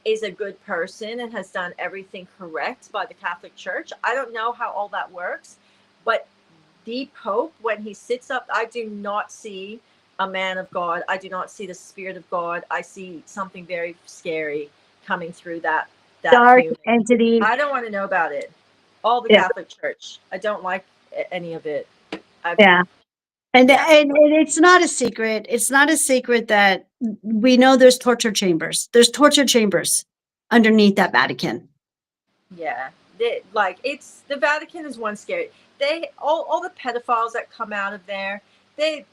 is a good person and has done everything correct by the Catholic Church. I don't know how all that works, but the Pope, when he sits up, I do not see a man of God. I do not see the Spirit of God. I see something very scary coming through that Dark human. entity. I don't want to know about it. All the Yeah, Catholic Church. I don't like any of it. I yeah. And, yeah. and it's not a secret. It's not a secret that we know there's torture chambers. There's torture chambers underneath that Vatican. Yeah, like it's the Vatican is one scary. They all the pedophiles that come out of there. The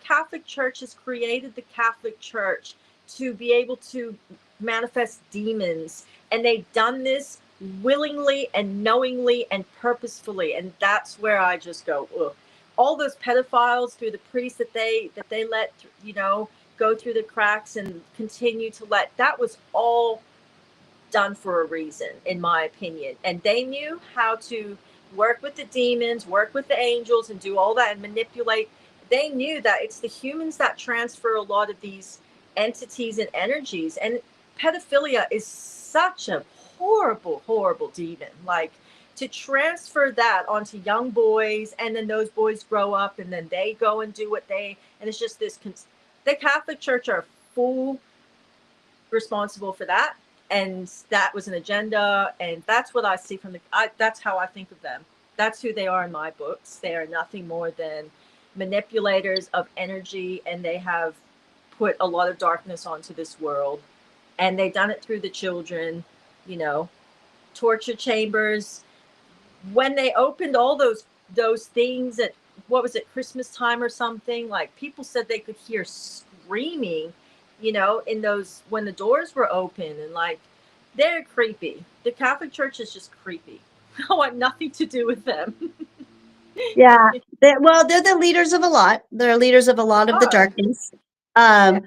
Catholic Church has created the Catholic Church to be able to manifest demons, and they've done this willingly and knowingly and purposefully, and that's where I just go, ugh. All those pedophiles through the priests that they let go through the cracks and continue to let, that was all done for a reason, in my opinion. And they knew how to work with the demons, work with the angels, and do all that and manipulate. They knew that it's the humans that transfer a lot of these entities and energies. And pedophilia is such a horrible, horrible demon. Like, to transfer that onto young boys, and then those boys grow up and then they go and do what they, and it's just this. The Catholic Church are full responsible for that, and that was an agenda, and that's what I see from that's how I think of them. That's who they are in my books. They are nothing more than manipulators of energy, and they have put a lot of darkness onto this world, and they've done it through the children, you know torture chambers. When they opened all those things at, what was it, Christmas time or something, like, people said they could hear screaming, in those, when the doors were open, and like, they're creepy. The Catholic Church is just creepy. I want nothing to do with them. Yeah. Well, they're the leaders of a lot. They're leaders of a lot of the Are. darkness. Yeah. Um,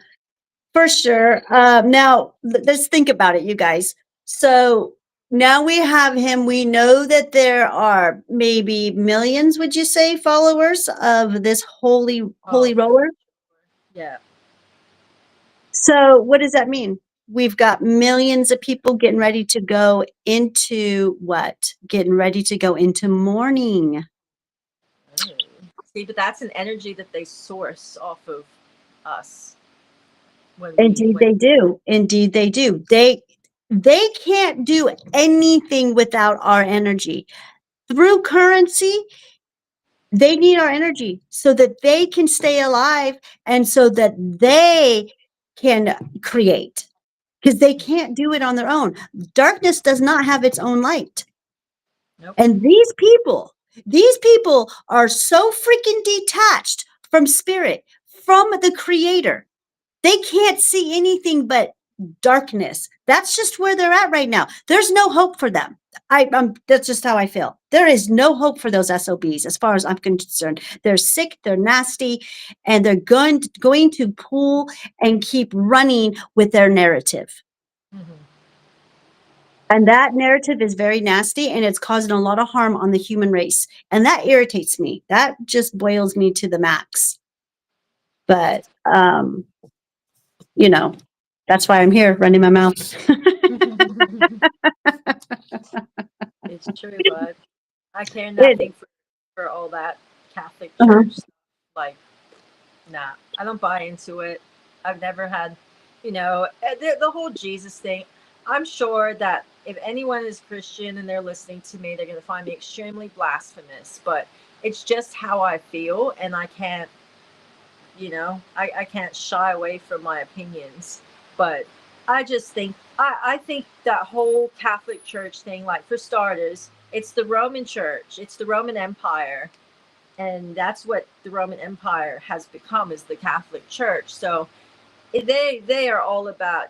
for sure. Now, let's think about it, you guys. So now we have him. We know that there are maybe millions, would you say, followers of this holy Oh, roller? yeah. So what does that mean? We've got millions of people getting ready to go into what? Getting ready to go into mourning. Mm. See, but that's an energy that they source off of us Indeed, when they do. Indeed, they do. They can't do anything without our energy. Through currency, they need our energy so that they can stay alive and so that they can create, because they can't do it on their own. Darkness does not have its own light. Nope. And these people are so freaking detached from spirit, from the creator. They can't see anything but darkness. That's just where they're at right now. There's no hope for them. That's just how I feel. There is no hope for those SOBs as far as I'm concerned. They're sick, they're nasty, and they're going to pull and keep running with their narrative. Hmm. And that narrative is very nasty and it's causing a lot of harm on the human race. And that irritates me. That just boils me to the max. But you know, that's why I'm here running my mouth. It's true, but I care It, nothing for all that Catholic uh-huh. Church. Like, nah, I don't buy into it. I've never had, the whole Jesus thing. I'm sure that if anyone is Christian and they're listening to me, they're going to find me extremely blasphemous. But it's just how I feel, and I can't, I can't shy away from my opinions. But I just think I think that whole Catholic Church thing, like for starters, it's the Roman Church, it's the Roman Empire, and that's what the Roman Empire has become, is the Catholic Church. So they are all about,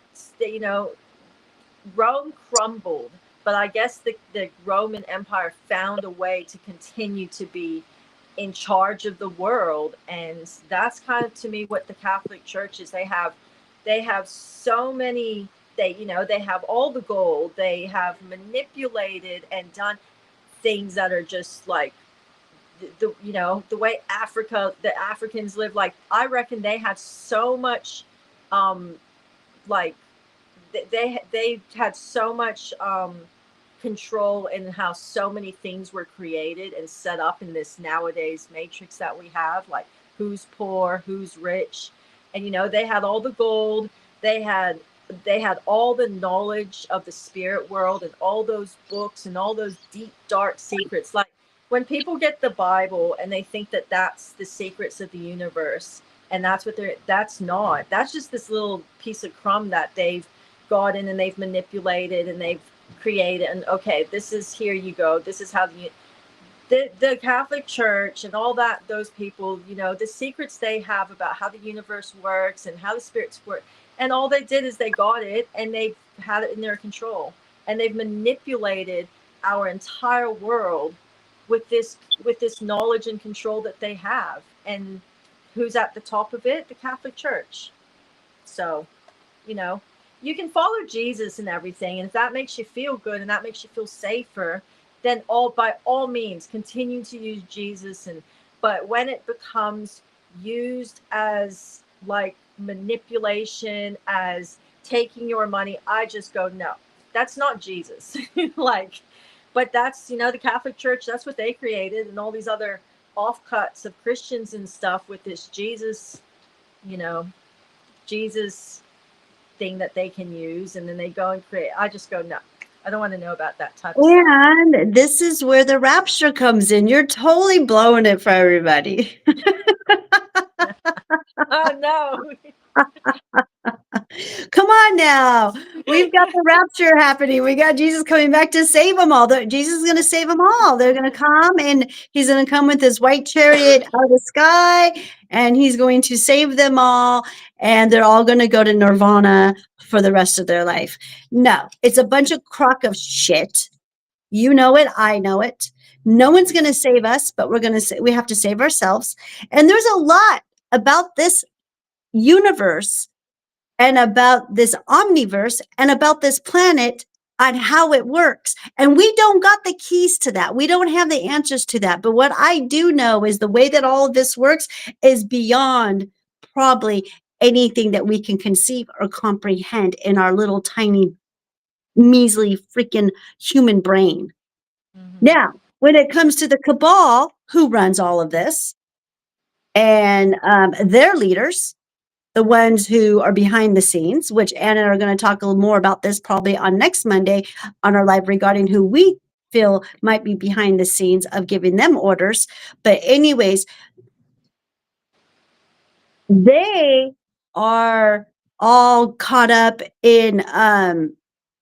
Rome crumbled, but I guess the Roman Empire found a way to continue to be in charge of the world, and that's kind of, to me, what the Catholic Church is. They have so many, they have all the gold, they have manipulated and done things that are just like the way the Africans live. Like, I reckon they had so much, um like they had so much control in how so many things were created and set up in this nowadays matrix that we have, like who's poor, who's rich. And they had all the gold, they had they had all the knowledge of the spirit world and all those books and all those deep dark secrets. Like, when people get the Bible and they think that that's the secrets of the universe, and that's not, that's just this little piece of crumb that they've got in and they've manipulated and they've created. And okay, this is, here you go, this is how the Catholic Church and all that, those people, the secrets they have about how the universe works and how the spirits work, and all they did is they got it and they've had it in their control, and they've manipulated our entire world with this knowledge and control that they have. And who's at the top of it? The Catholic Church. So, you know, you can follow Jesus and everything, and if that makes you feel good and that makes you feel safer, then by all means continue to use Jesus. And but when it becomes used as like manipulation, as taking your money, I just go, no, that's not Jesus. Like, but that's, the Catholic Church, that's what they created, and all these other offcuts of Christians and stuff with this you know, Jesus thing that they can use, and then they go and create. I just go, no, I don't want to know about that type of stuff. And this is where the rapture comes in. You're totally blowing it for everybody. Oh no. Come on now. We've got the rapture happening. We got Jesus coming back to save them all. Jesus is going to save them all. They're going to come, and he's going to come with his white chariot out of the sky, and he's going to save them all, and they're all going to go to nirvana for the rest of their life. No, it's a bunch of crock of shit. You know it. I know it. No one's going to save us, but we have to save ourselves. And there's a lot about this universe and about this omniverse and about this planet on how it works. And we don't got the keys to that. We don't have the answers to that. But what I do know is the way that all of this works is beyond probably anything that we can conceive or comprehend in our little tiny measly freaking human brain. Mm-hmm. Now, when it comes to the cabal, who runs all of this, and their leaders, the ones who are behind the scenes, which Anna are going to talk a little more about this probably on next Monday on our live regarding who we feel might be behind the scenes of giving them orders. But anyways, they are all caught up in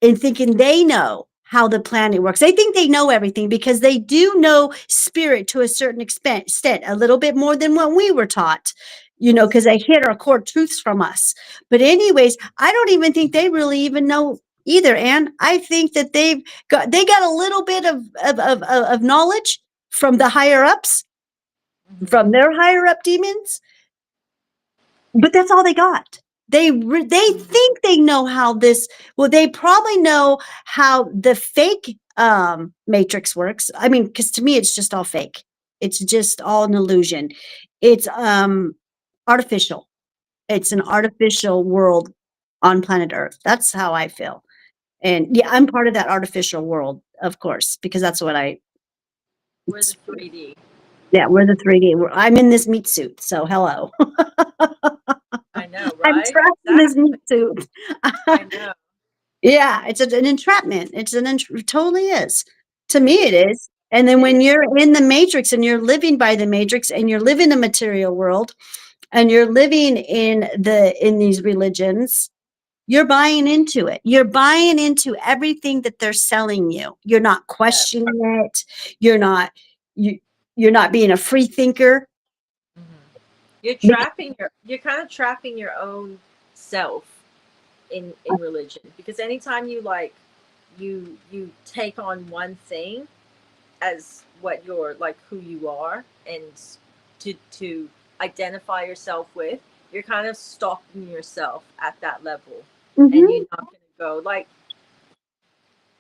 thinking they know how the planet works. They think they know everything because they do know spirit to a certain extent, a little bit more than what we were taught, because they hit our core truths from us. But anyways, I don't even think they really even know either. And I think that they got a little bit of knowledge from the higher ups, Mm-hmm. from their higher up demons, but that's all they got. They think they know how this. Well, they probably know how the fake matrix works. I mean, because to me, it's just all fake. It's just all an illusion. It's artificial. It's an artificial world on planet Earth. That's how I feel. And yeah, I'm part of that artificial world, of course, because that's what I. We're the 3D. Yeah, we're the 3D. I'm in this meat suit, so hello. I know, I'm right? trapped in this Exactly. meat suit. I know. Yeah, it's an entrapment. It totally is. To me, it is. And then It when is. you're in the matrix and you're living by the matrix and you're living in a material world and you're living in these religions, you're buying into it. You're buying into everything that they're selling you. You're not Yes. questioning it. You're not you you're not being a free thinker. Mhm. You're kind of trapping your own self in religion, because anytime you like you take on one thing as what you're like, who you are, and to identify yourself with, you're kind of stopping yourself at that level, and you're Mhm. not going to go like,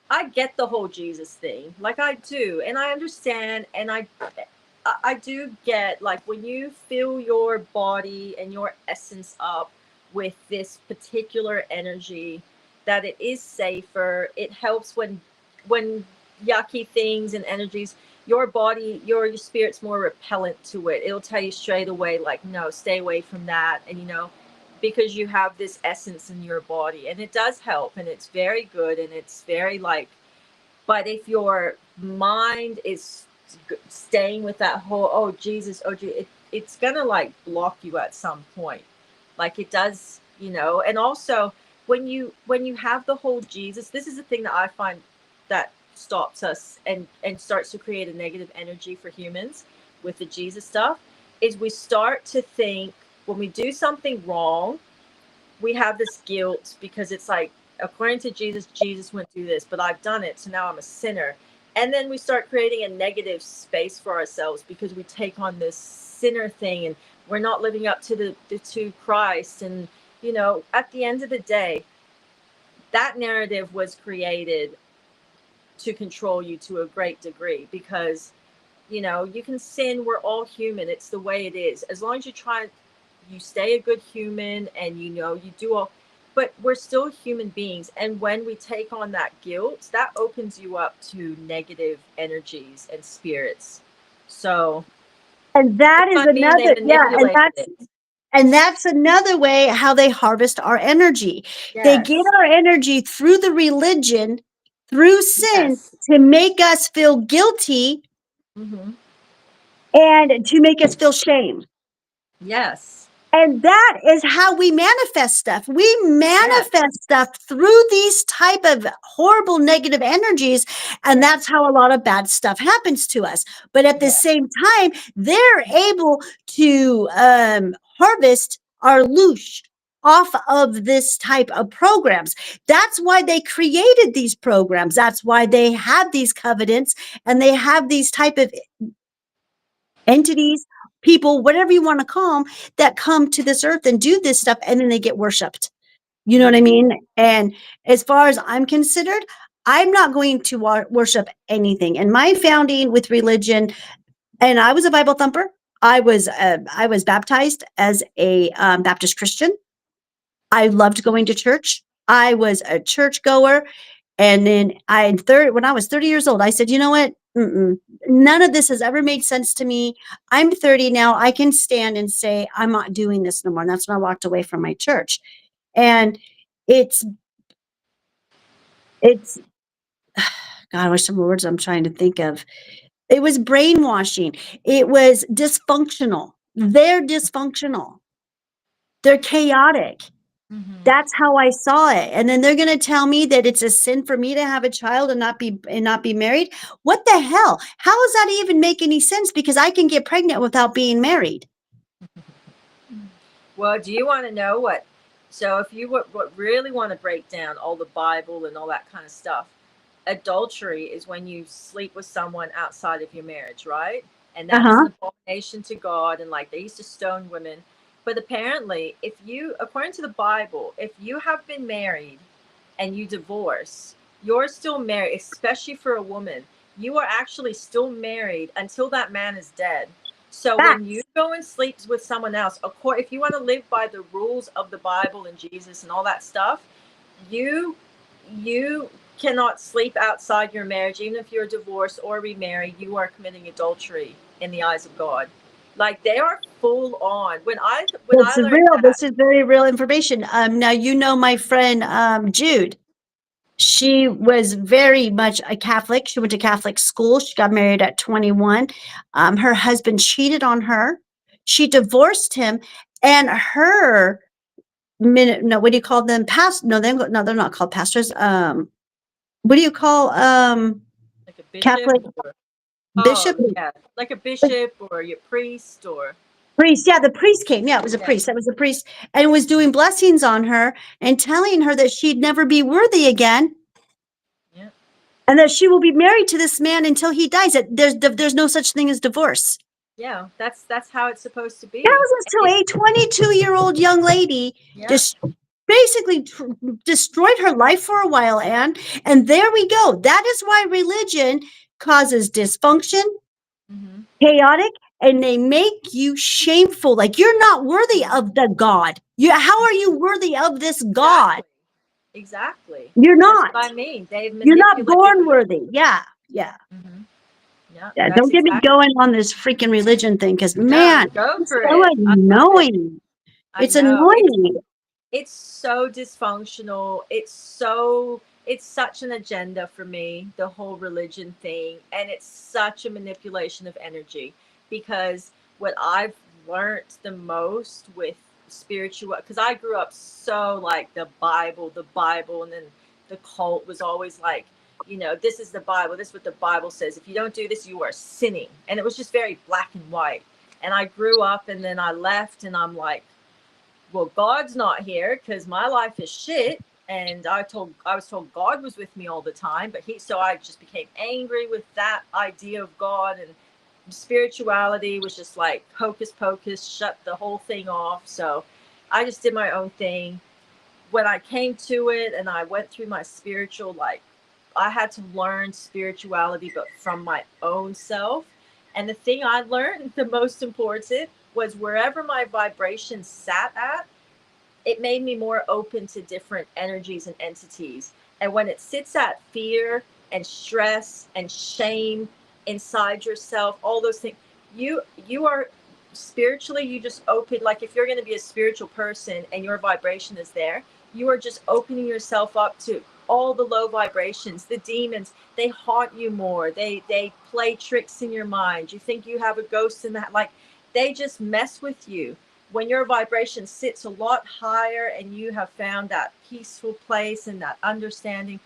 I get the whole Jesus thing, like I do, and I understand, and I do get like when you fill your body and your essence up with this particular energy, that it is safer. It helps when yucky things and energies, your body, your spirit's more repellent to it. It'll tell you straight away, like, no, stay away from that, and because you have this essence in your body, and it does help, and it's very good, and it's very like, but if your mind is staying with that whole, oh Jesus, oh it's gonna like block you at some point, like it does, and also when you have the whole Jesus, this is the thing that I find that stops us and starts to create a negative energy for humans with the Jesus stuff, is we start to think when we do something wrong, we have this guilt, because it's like, according to Jesus, Jesus went through this, but I've done it, so now I'm a sinner. And then we start creating a negative space for ourselves because we take on this sinner thing, and we're not living up to the to Christ. And at the end of the day, that narrative was created to control you to a great degree, because you can sin, we're all human, it's the way it is, as long as you stay a good human, and you do all, but we're still human beings, and when we take on that guilt, that opens you up to negative energies and spirits. So And that it's is like being, they another, yeah, manipulated it. and that's another way how they harvest our energy. They get Yes. our energy through the religion, through sin, Yes. to make us feel guilty Mm-hmm. and to make us feel shame. Yes. And that is how we manifest stuff. We Yes. manifest stuff through these type of horrible negative energies, and that's Yes. how a lot of bad stuff happens to us. But at the Yes. same time, they're able to harvest our loosh off of this type of programs. That's why they created these programs. That's why they have these covenants, and they have these type of entities, people, whatever you want to call them, that come to this earth and do this stuff, and then they get worshipped. You know what I Mm-hmm. mean? And as far as I'm considered, I'm not going to worship anything. And my founding with religion, and I was a Bible thumper. I was baptized as a Baptist Christian. I loved going to church. I was a church goer. And then when I was 30 years old, I said, you know what? None of this has ever made sense to me. I'm 30 now. I can stand and say, I'm not doing this no more. And that's when I walked away from my church. And it's, it's, God, what some words I'm trying to think of. It was brainwashing. It was dysfunctional. They're dysfunctional. They're chaotic. Mm-hmm. That's how I saw it. And then they're going to tell me that it's a sin for me to have a child and not be married. What the hell? How does that even make any sense? Because I can get pregnant without being married. Well, do you want to know what? So, if you what really want to break down all the Bible and all that kind of stuff, adultery is when you sleep with someone outside of your marriage, right? And that is Uh-huh. an abomination to God. And like they used to stone women. But apparently, if you, according to the Bible, if you have been married and you divorce, you're still married, especially for a woman. You are actually still married until that man is dead. So when you Facts. go and sleep with someone else, of course, if you want to live by the rules of the Bible and Jesus and all that stuff, you you cannot sleep outside your marriage, even if you're divorced or remarried. You are committing adultery in the eyes of God. Like they are full on. When I It's learned real. that, This is very real information. Now you know my friend Jude. She was very much a Catholic. She went to Catholic school. She got married at 21. Her husband cheated on her. She divorced him, and her minute. No, what do you call them? Past? No, no, they're not called pastors. What do you call Like a bishop, Catholic or bishop? oh yeah, like a bishop or your priest or Priest, yeah, the priest came. Yeah, it was a yeah, priest. That was a priest, and was doing blessings on her and telling her that she'd never be worthy again, yeah, and that she will be married to this man until he dies. That there's no such thing as divorce. yeah. That's how it's supposed to That be. was to a 22-year-old young lady, Yeah. just basically destroyed her life for a while, Anne. And there we go. That is why religion causes dysfunction, Mm-hmm. chaotic, and they make you shameful. Like you're not worthy of the God. How are you worthy of this God? Exactly. Exactly. You're That's not. what I mean. They've You're not manipulated born you. worthy. Yeah, yeah. Hmm. Yeah, Yeah, that's don't get me exactly. going on this freaking religion thing because, No, man, go it's for so it. I love it. annoying. I It's know. annoying. It's so dysfunctional. It's such an agenda for me, the whole religion thing, and it's such a manipulation of energy because what I've learned the most with spiritual, because I grew up so like the Bible, and then the cult was always like, this is the Bible, this is what the Bible says. If you don't do this, you are sinning. And it was just very black and white. And I grew up and then I left and I'm like, well, God's not here because my life is shit. And I was told God was with me all the time, but so I just became angry with that idea of God, and spirituality was just like hocus pocus, shut the whole thing off. So I just did my own thing. When I came to it and I went through my spiritual, like, I had to learn spirituality, but from my own self. And the thing I learned, the most important, was wherever my vibration sat at, it made me more open to different energies and entities. And when it sits at fear and stress and shame inside yourself, all those things, you are spiritually, you just open. Like if you're going to be a spiritual person and your vibration is there, you are just opening yourself up to all the low vibrations. The demons, they haunt you more. They play tricks in your mind. You think you have a ghost in that, like, they just mess with you when your vibration sits a lot higher and you have found that peaceful place and that understanding.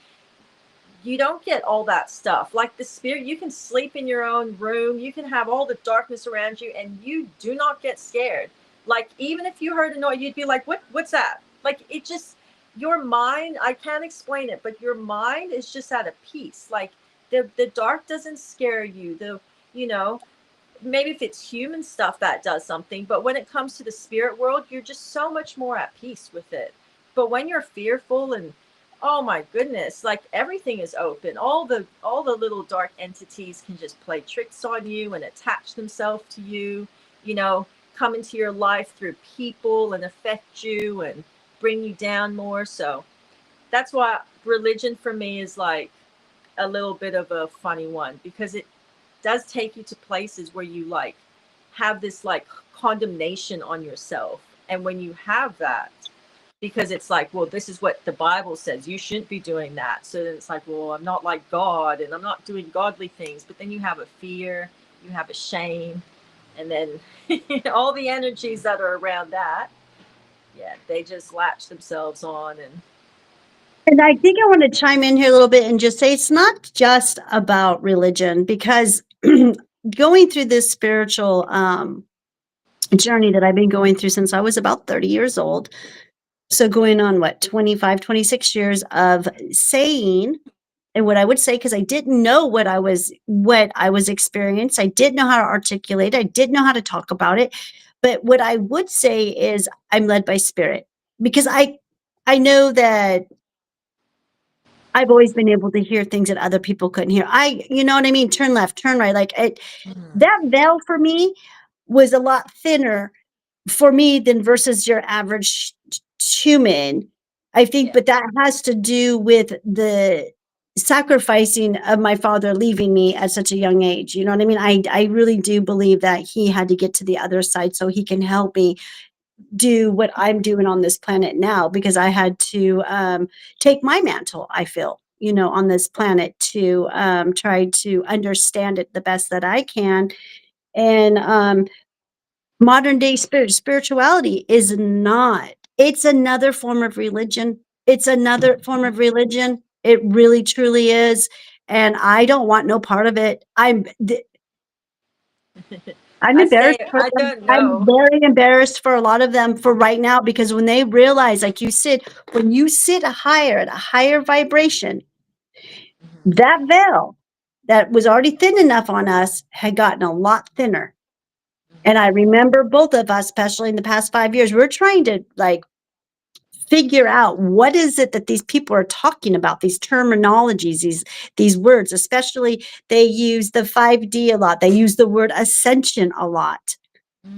You don't get all that stuff. Like the spirit, you can sleep in your own room, you can have all the darkness around you, and you do not get scared. Like even if you heard a noise, you'd be like, what's that? Like it just, your mind, I can't explain it, but your mind is just at a peace. Like the dark doesn't scare you. You know, maybe if it's human stuff that does something, but when it comes to the spirit world, you're just so much more at peace with it. But when you're fearful and, oh my goodness, like everything is open, all the little dark entities can just play tricks on you and attach themselves to you, you know come into your life through people and affect you and bring you down more. So that's why religion for me is like a little bit of a funny one, because it does take you to places where you like have this like condemnation on yourself. And when you have that, because it's like, well, this is what the Bible says, you shouldn't be doing that. So then it's like, well, I'm not like God and I'm not doing godly things. But then you have a fear, you have a shame, and then all the energies that are around that, yeah, they just latch themselves on. And And I think I want to chime in here a little bit and just say it's not just about religion because going through this spiritual journey that I've been going through since I was about 30 years old. So going on what, 25, 26 years of saying and what I would say, because I didn't know what I was experiencing. I didn't know how to articulate. I didn't know how to talk about it. But what I would say is I'm led by spirit because I know that I've always been able to hear things that other people couldn't hear. You know what I mean? Turn left, turn right. Mhm. That veil for me was a lot thinner for me than versus your average human. I think, Yeah. but that has to do with the sacrificing of my father leaving me at such a young age. You know what I mean? I really do believe that he had to get to the other side so he can help me do what I'm doing on this planet now because I had to take my mantle, I feel. on this planet to try to understand it the best that I can. And modern day spirituality is not, it's another form of religion. It's another form of religion. It really truly is. And I don't want no part of it. I'm I say embarrassed for I them. don't I'm know. very embarrassed for a lot of them for right now, because when they realize, like you said, when you sit higher at a higher vibration, Mhm, that veil that was already thin enough on us had gotten a lot thinner. And I mhm, remember both of us, especially in the past 5 years, we're trying to like figure out what is it that these people are talking about, these terminologies, these words. Especially they use the 5D a lot. They use the word ascension a lot. mm.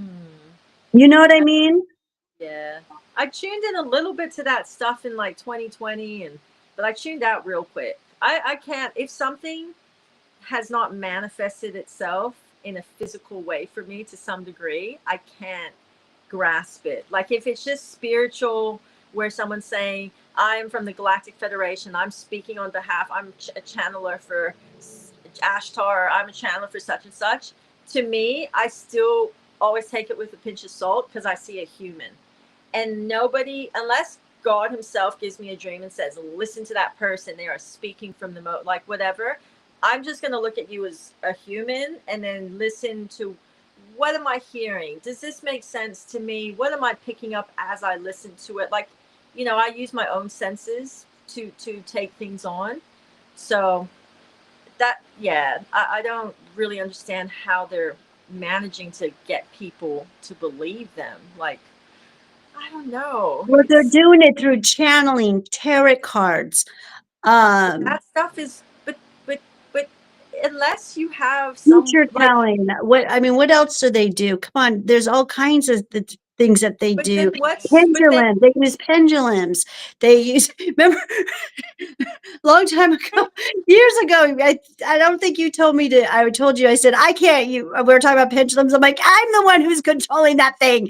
You know what I mean? Yeah. I tuned in a little bit to that stuff in like 2020, but I tuned out real quick. I can't, if something has not manifested itself in a physical way for me to some degree, I can't grasp it. Like if it's just spiritual, where someone's saying, I'm from the Galactic Federation, I'm speaking on behalf, I'm a channeler for Ashtar, I'm a channeler for such and such. To me, I still always take it with a pinch of salt because I see a human. And nobody, unless God himself gives me a dream and says, listen to that person, they are speaking from the like whatever, I'm just going to look at you as a human and then listen to, what am I hearing? Does this make sense to me? What am I picking up as I listen to it? Like, I use my own senses to take things on. So that, yeah, I don't really understand how they're managing to get people to believe them. Like, I don't know. Well, they're It's, doing it through channeling, tarot cards. but Um, that stuff is, but unless you have some Future like, telling. What else do they do? Come on, there's all kinds of things that they but do. then what's, but then Pendulum. They use pendulums. They use. Remember, long time ago, years ago. I don't think you told me to. I told you. I said I can't. We were talking about pendulums. I'm like, I'm the one who's controlling that thing.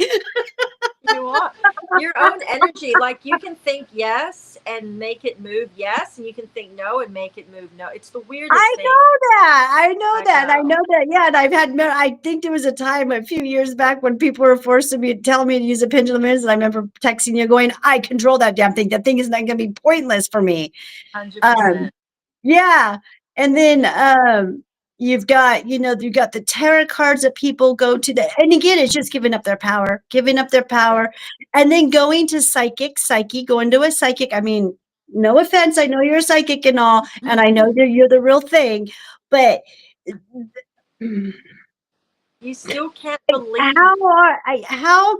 you are your own energy. Like you can think yes and make it move yes, and you can think no and make it move no. It's the weirdest I thing. know that. I know I that. I know. know that. Yeah, and I've had. I think there was a time a few years back when people were forcing me, telling me to use a pendulum is, and I remember texting you, going, "I control that damn thing. That thing is not going to be pointless for me." 100%. Um, yeah, and then you've got the tarot cards that people go to. And again, it's just giving up their Yeah. power, and then going to going to a psychic. I mean, no offense, I know you're a psychic and all, and I know that you're the real thing, but You still can't believe. how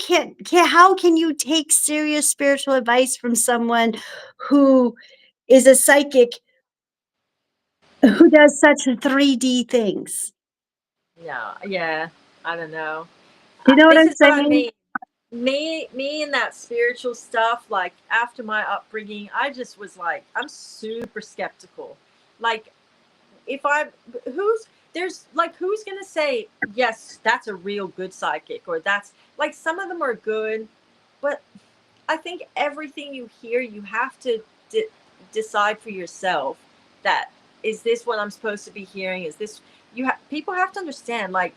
can you take serious spiritual advice from someone who is a psychic who does such 3D things? No, yeah, I don't know. You know what This I'm is what I saying? mean. Me and that spiritual stuff, like after my upbringing, I just was like, I'm super skeptical. Like, if I, who's, there's like, who's gonna say, yes, that's a real good psychic, or that's, like, some of them are good, but I think everything you hear, you have to decide for yourself that, is this what I'm supposed to be hearing? Is this, people have to understand, like,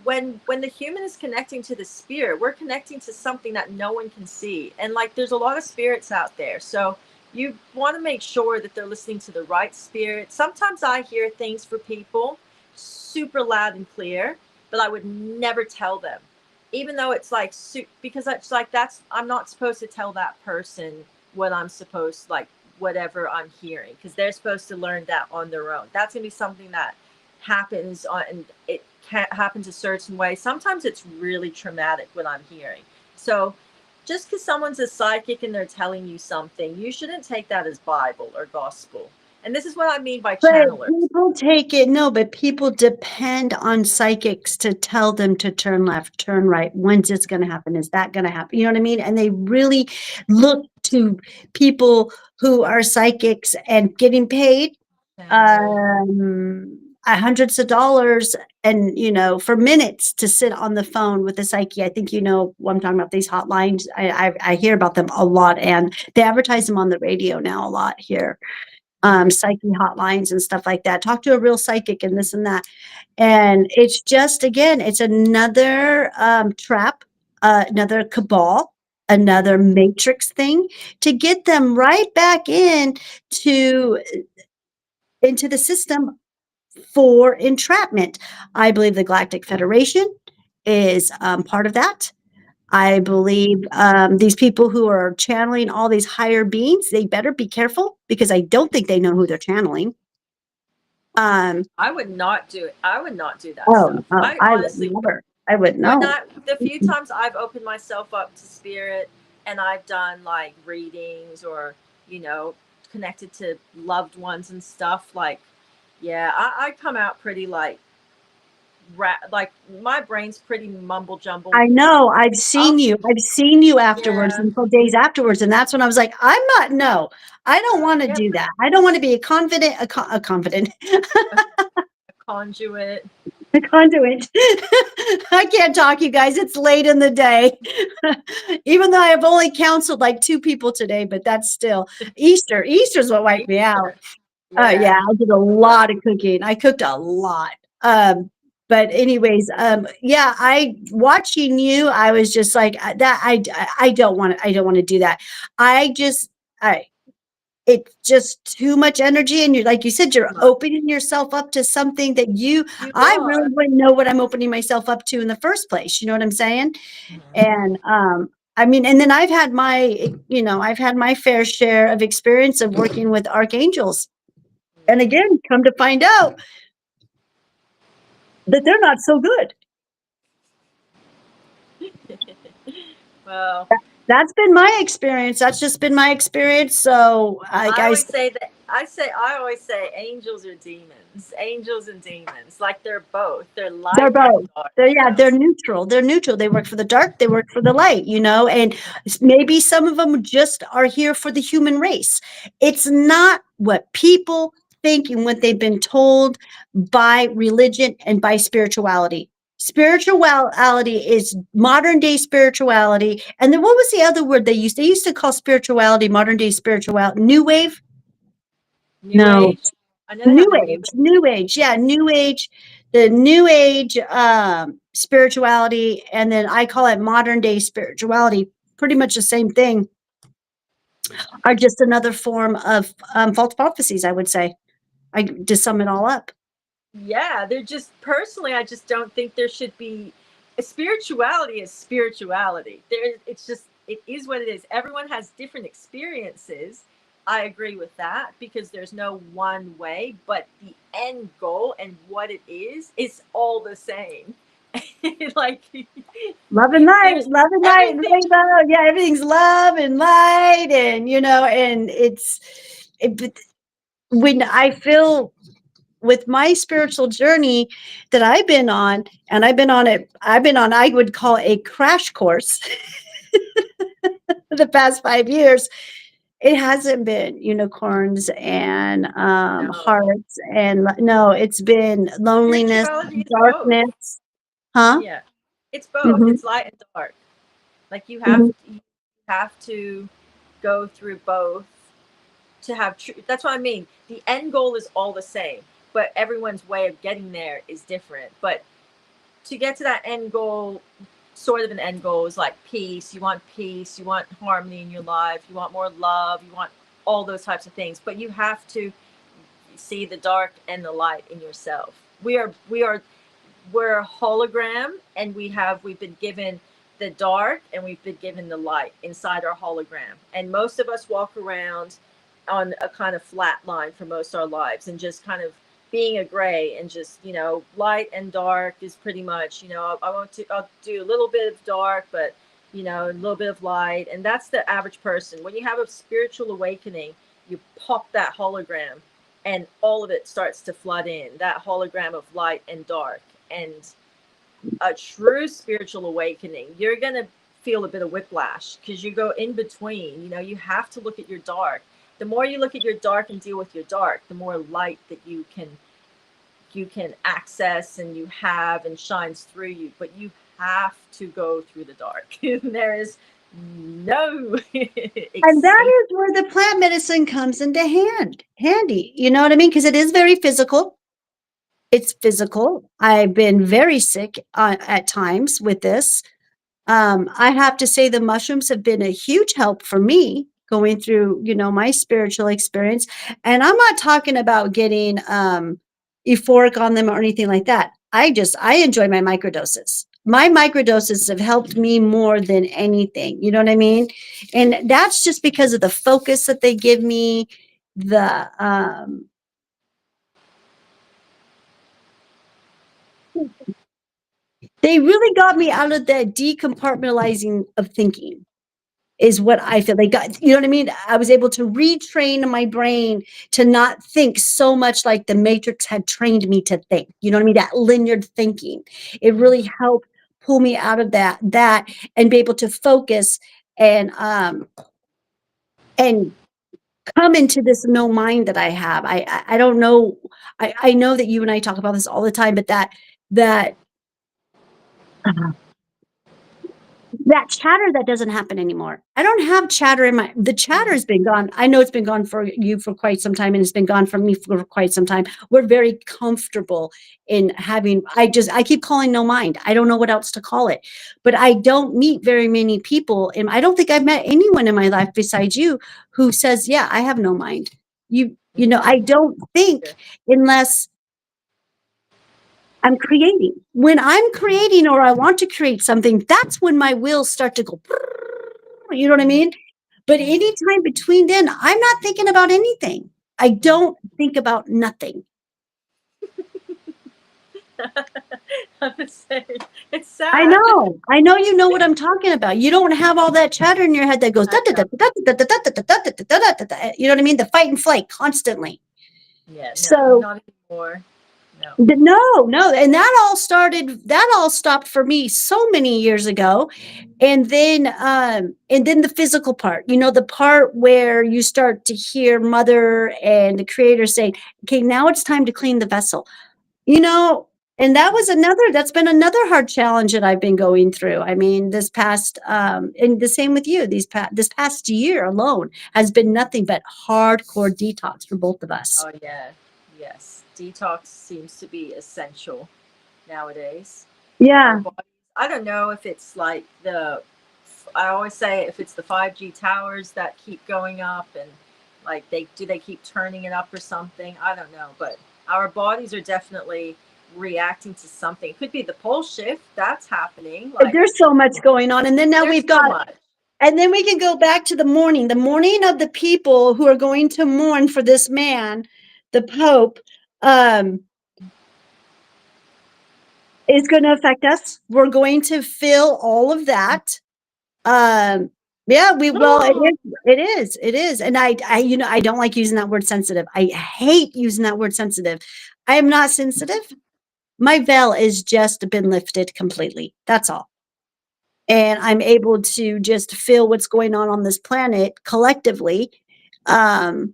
when the human is connecting to the spirit, we're connecting to something that no one can see, and like there's a lot of spirits out there, so you want to make sure that they're listening to the right spirit. Sometimes I hear things for people super loud and clear, but I would never tell them, even though it's like, because it's like, that's, I'm not supposed to tell that person what I'm supposed, like, whatever I'm hearing, because they're supposed to learn that on their own. That's going to be something that happens on, and it happens a certain way. Sometimes it's really traumatic what I'm hearing. So just because someone's a psychic and they're telling you something, you shouldn't take that as Bible or gospel. And this is what I mean by But channelers. people take it, no, but people depend on psychics to tell them to turn left, turn right. When's this going to happen? Is that going to happen? You know what I mean? And they really look to people who are psychics and getting paid Channel. um hundreds of dollars, and for minutes to sit on the phone with a psyche. I think what I'm talking about, these hotlines. I hear about them a lot, and they advertise them on the radio now a lot here. psyche hotlines and stuff like that. Talk to a real psychic and this and that. And it's just, again, it's another trap, another cabal, another matrix thing to get them right back to into the system for entrapment. I believe the Galactic Federation is part of that. I believe these people who are channeling all these higher beings, they better be careful because I don't think they know who they're channeling. I would not do it. I would not do that Oh, stuff. no, I I would honestly would. never. I would When know. the few times I've opened myself up to spirit and I've done like readings or, you know, connected to loved ones and stuff, like, yeah, I come out pretty like, like my brain's pretty mumble jumble. I know. I'll, I've seen you afterwards yeah, until days afterwards. And that's when I was like, I'm not, no, I don't want to yeah, do that. I don't want to be a confident, a, a conduit. a conduit. I can't talk, you guys. It's late in the day. Even though I have only counseled like 2 people today, but that's still Easter. Easter's what wiped me out. Yeah, Yeah. I did a lot of cooking. I cooked a lot. Um, but anyways, yeah, I watching you, I was just like that. I don't want to. I don't want to do that. I just, I. It's just too much energy, and you're like you said, you're Much. opening yourself up to something that You I really are. wouldn't know what I'm opening myself up to in the first place. You know what I'm saying? Mhm. And I mean, and then I've had my fair share of experience of working with archangels, and again, come to find out that they're not so good. Well, That's been my experience. That's just been my experience. So, I guys, always say that I always say angels are demons, angels and demons. Like they're both. They're they're light and both. dark. They're, You yeah, know. they're neutral. They're neutral. They work for the dark. They work for the light. And maybe some of them just are here for the human race. It's not what people think and what they've been told by religion and by spirituality. Spirituality is modern day spirituality. And then what was the other word they used? They used to call spirituality modern day spirituality. New wave? New No, Age. I know they have the New Age. New Age, yeah, New Age, the New Age spirituality, and then I call it modern day spirituality, pretty much the same thing, are just another form of false prophecies, I would say. I to sum it all up. Yeah, they're just personally. I just don't think there should be. Spirituality is spirituality. It's just it is what it is. Everyone has different experiences. I agree with that because there's no one way, but the end goal and what it is all the same. Like there's Love and light, and everything. rainbow. Yeah, everything's love and light, and and but when I feel with my spiritual journey that I've been on, and I've been on, I would call a crash course for the past 5 years. It hasn't been unicorns and No, hearts, and no, it's been loneliness, spirituality is both. darkness. Huh? Yeah, it's both. Hmm. It's light and dark. Like Hmm. you have to go through both to have true. That's what I mean. The end goal is all the same, but everyone's way of getting there is different. But to get to that end goal, sort of an end goal is like peace. You want peace. You want harmony in your life. You want more love. You want all those types of things. But you have to see the dark and the light in yourself. We're a hologram, and we've been given the dark and we've been given the light inside our hologram, and most of us walk around on a kind of flat line for most of our lives and just kind of being a gray, and just light and dark is pretty much, I'll do a little bit of dark, but a little bit of light, and that's the average person. When you have a spiritual awakening, you pop that hologram and all of it starts to flood in, that hologram of light and dark. And a true spiritual awakening, you're going to feel a bit of whiplash because you go in between. You have to look at your dark. The more you look at your dark and deal with your dark, the more light that you can access and you have and shines through you. But you have to go through the dark. There is No. And that Exceed. is where the plant medicine comes into handy. You know what I mean? Because it is very physical. It's physical. I've been very sick at times with this. I have to say the mushrooms have been a huge help for me going through, my spiritual experience. And I'm not talking about getting euphoric on them or anything like that. I enjoy my microdoses. My microdoses have helped me more than anything. You know what I mean? And that's just because of the focus that they give me, the they really got me out of that decompartmentalizing of thinking. Is what I feel they got. You know what I mean? I was able to retrain my brain to not think so much like the Matrix had trained me to think. You know what I mean? That linear thinking. It really helped pull me out of that and be able to focus and come into this no mind that I have. I don't know. I know that you and I talk about this all the time, but that that chatter that doesn't happen anymore. I don't have chatter in the chatter has been gone. I know it's been gone for you for quite some time and it's been gone from me for quite some time. We're very comfortable in having, I keep calling no mind. I don't know what else to call it, but I don't meet very many people. And I don't think I've met anyone in my life besides you who says, yeah, I have no mind. I don't think unless I'm creating. When I'm creating or I want to create something, that's when my wheels start to go. You know what I mean? But anytime between then, I'm not thinking about anything. I don't think about nothing. I'm the same. It's I sad. know. I know you know what I'm talking about. You don't have all that chatter in your head that goes, I don't. you know what I mean? The fight and flight constantly. Yeah, no, So not anymore. No. no, and that all stopped for me so many years ago. And then the physical part, the part where you start to hear mother and the creator saying, okay, now it's time to clean the vessel. You know, and that's been another hard challenge that I've been going through. I mean, and the same with you, this past year alone has been nothing but hardcore detox for both of us. Oh yeah, yes. Detox seems to be essential nowadays. Our Yeah. bodies. I don't know if it's like the. I always say if it's the 5G towers that keep going up and like they keep turning it up or something. I don't know, but our bodies are definitely reacting to something. It could be the pole shift that's happening. Like There's so much going on. And then now there's we've so got, much. and then we can go back to the mourning of the people who are going to mourn for this man, the Pope, um, is going to affect us. We're going to feel all of that. Um, yeah, it is. And I don't like using that word sensitive. I hate using that word sensitive. I am not sensitive. My veil is just been lifted completely. That's all. And I'm able to just feel what's going on this planet collectively. Um,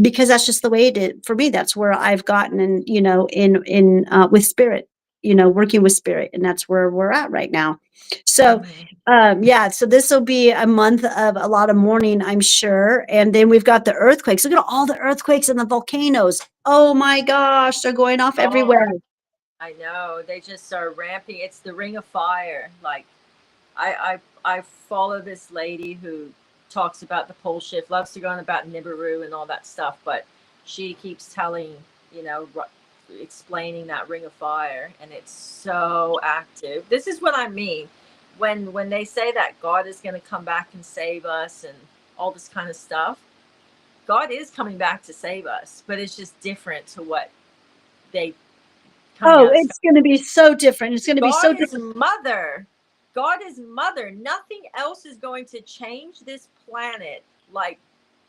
because that's just the way it is for me. That's where I've gotten in with spirit, working with spirit, and that's where we're at right now. So, Mhm. yeah, so this will be a month of a lot of mourning, I'm sure. And then we've got the earthquakes. Look at all the earthquakes and the volcanoes. Oh my gosh, they're going off Oh, everywhere. I know. They just are ramping. It's the ring of fire. Like I follow this lady who talks about the pole shift, loves to go on about Nibiru and all that stuff, but she keeps telling, you know, explaining that ring of fire, and it's so active. This is what I mean when they say that God is going to come back and save us and all this kind of stuff. God is coming back to save us, but it's just different to what they coming Oh, out of the sky. it's going to be so different. It's going to be God so is different. mother. God is mother. Nothing else is going to change this planet like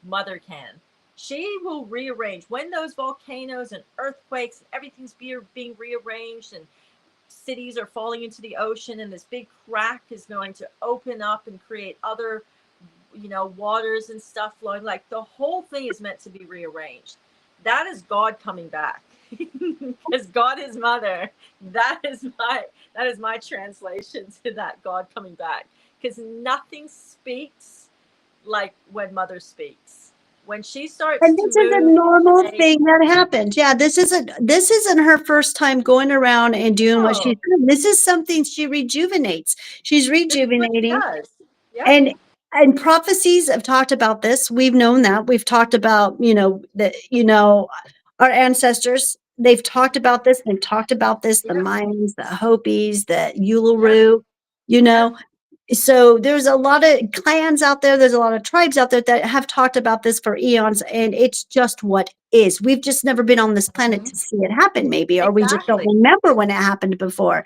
mother can. She will rearrange when those volcanoes and earthquakes and everything's being rearranged and cities are falling into the ocean and this big crack is going to open up and create other, waters and stuff flowing. Like the whole thing is meant to be rearranged. That is God coming back. Because God is mother. That is my translation to that God coming back. because nothing speaks like when mother speaks. When she starts And to this is a move normal and say, thing that happens. Yeah, this isn't her first time going around and doing what she's "Oh, doing. This is something she rejuvenates. She's this is what she rejuvenating. does." Yep. And prophecies have talked about this. We've known that. We've talked about, our ancestors, they've talked about this. They've talked about this, the Yep. Mayans, the Hopis, the Yep. Uluru, you Yep. know. So there's a lot of clans out there, there's a lot of tribes out there that have talked about this for eons, and it's just what is. We've just never been on this planet Mhm. to see it happen, maybe, or we just don't Exactly. remember when it happened before.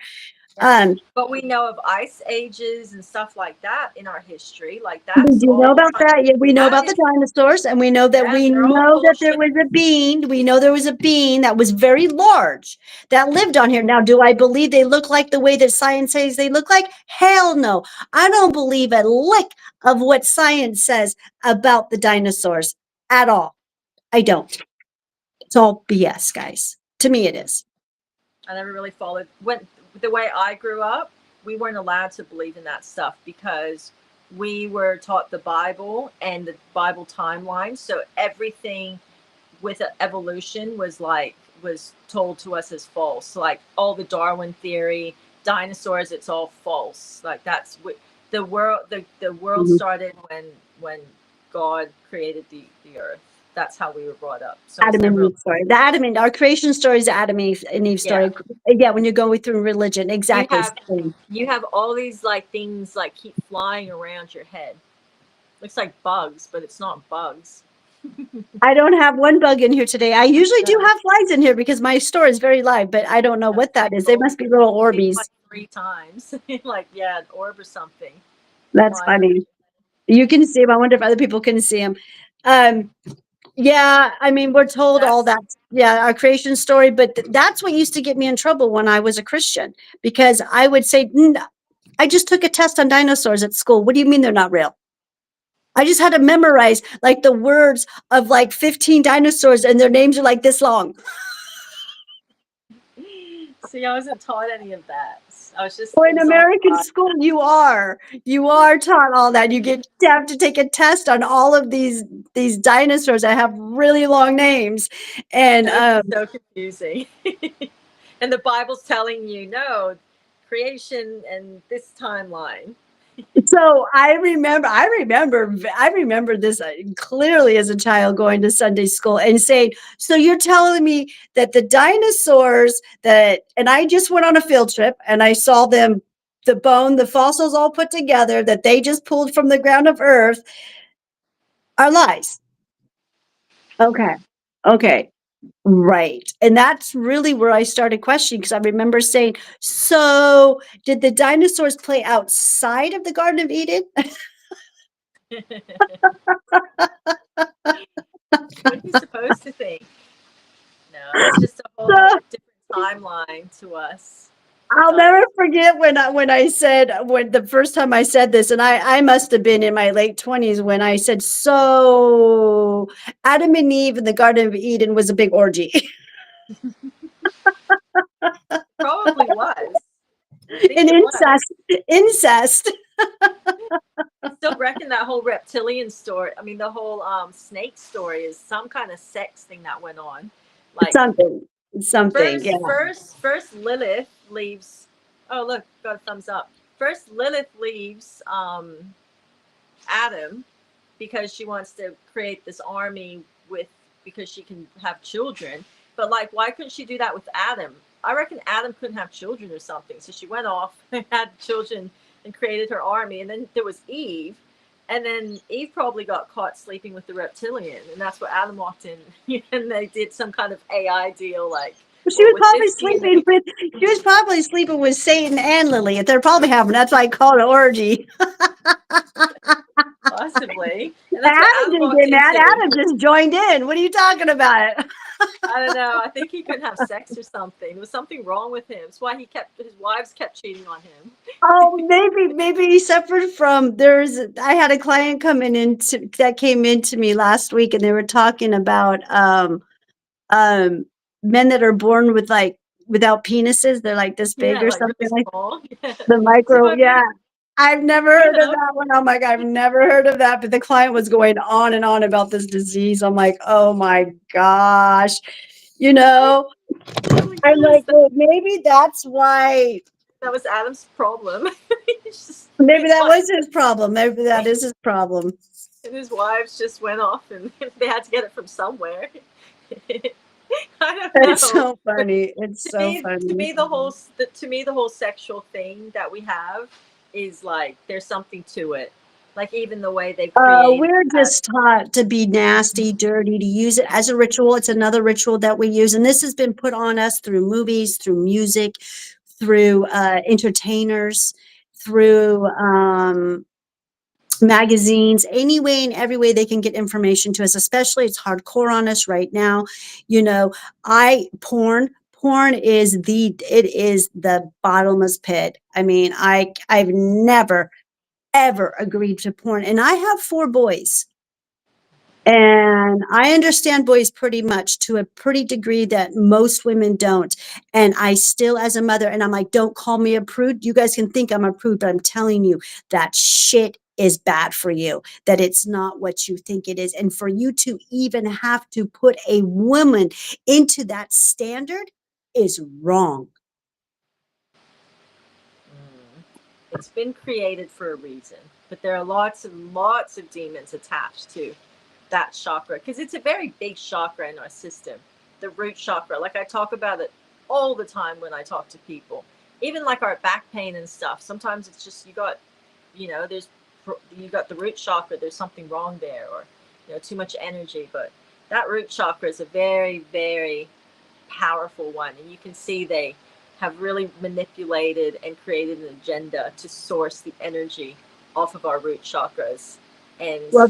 Yeah. Um, But we know of ice ages and stuff like that in our history. Like We that's do know all about kind of, that. Yeah, we know that about the is, dinosaurs, and we know that yeah, they're all there bullshit. was a being. We know there was a being that was very large that lived on here. Now, do I believe they look like the way that science says they look like? Hell no. I don't believe a lick of what science says about the dinosaurs at all. I don't. It's all BS, guys. To me, it is. I never really followed when the way I grew up. We weren't allowed to believe in that stuff because we were taught the Bible and the Bible timeline. So everything with evolution was told to us as false. So like all the Darwin theory, dinosaurs, it's all false. Like that's what the world. The world Mhm. started when God created the earth. That's how we were brought up. So I was Adam and never. Eve story. The Adam and our creation story is Adam and Eve Yeah. story. Yeah, when you're going through religion, You exactly. have you have all these like things like keep flying around your head. Looks like bugs, but it's not bugs. I don't have one bug in here today. I usually do No, have flies in here because my store is very live, but I don't know no, what that is. They people must be little think Orbeez. like 3 times. Like, yeah, an orb or something That's flying around. funny. You can see them. I wonder if other people can see them. Um, yeah, I mean, we're told all That's that. Yeah, our creation story, but that's what used to get me in trouble when I was a Christian because I would say, I just took a test on dinosaurs at school. What do you mean they're not real? I just had to memorize like the words of like 15 dinosaurs and their names are like this long. see, I wasn't taught any of that. I was just Or it in was all American God. school, you are taught all that. You get to have to take a test on all of these dinosaurs that have really long names, and And it's so confusing. And the Bible's telling you no creation and this timeline. so I remember this clearly as a child going to Sunday school and saying, "So you're telling me that the dinosaurs that?" And I just went on a field trip and I saw them, the fossils all put together that they just pulled from the ground of Earth are lies. Okay. Okay. Right. And that's really where I started questioning because I remember saying, so did the dinosaurs play outside of the Garden of Eden? What are you supposed to think? No, it's just a whole So different timeline to us. It I'll does. never forget when the first time I said this, and I must have been in my late 20s when I said, so Adam and Eve in the Garden of Eden was a big orgy. Probably was. I think An it was. incest. I still reckon that whole reptilian story. I mean, the whole snake story is some kind of sex thing that went on. Like Something, something. Yeah. first Lilith leaves. Oh look, got a thumbs up. First Lilith leaves Adam because she wants to create this army with because she can have children. But like, why couldn't she do that with Adam? I reckon Adam couldn't have children or something. So she went off and had children and created her army. And then there was Eve. And then Eve probably got caught sleeping with the reptilian. And that's where Adam walked in. And they did some kind of AI deal like, She well, was with probably this sleeping DNA, with she was probably sleeping with Satan and Lilith. They're probably having that's why I call it orgy. possibly. And that's what Adam Adam didn't walked get mad. into. Adam just joined in. What are you talking about? I don't know. I think he couldn't have sex or something. There was something wrong with him. That's why his wives kept cheating on him. Oh, maybe he suffered from I had a client that came into me last week and they were talking about um men that are born with like without penises. They're like this big Yeah, or like really something like small. Yeah. the So micro, I yeah. think I've never You heard of know, that one. Oh my God, I've never heard of that. But the client was going on and on about this disease. I'm like, oh my gosh. You know, oh my I'm goodness, like, well, maybe that's why, that was Adam's problem. He's just, maybe his that wife was his problem. Maybe that is his problem. and his wives just went off, and they had to get it from somewhere. I don't It's know, so but funny. It's so to funny. me to me the whole sexual thing that we have is like there's something to it. Like even the way they've created We're that. just taught to be nasty, dirty, to use it as a ritual. It's another ritual that we use. And this has been put on us through movies, through music, through entertainers, through magazines, any way and every way they can get information to us, especially it's hardcore on us right now. You know, porn is it is the bottomless pit. I mean, I've never ever agreed to porn. And I have 4 boys. And I understand boys pretty much to a pretty degree that most women don't. And I still, as a mother, and I'm like, don't call me a prude. You guys can think I'm a prude, but I'm telling you that shit is bad for you, that it's not what you think it is. And for you to even have to put a woman into that standard is wrong. Mm. It's been created for a reason, but there are lots of demons attached to that chakra because it's a very big chakra in our system, the root chakra. Like I talk about it all the time when I talk to people, even like our back pain and stuff. Sometimes it's just there's you got the root chakra. There's something wrong there, or too much energy. But that root chakra is a very powerful one, and you can see they have really manipulated and created an agenda to source the energy off of our root chakras. And Well,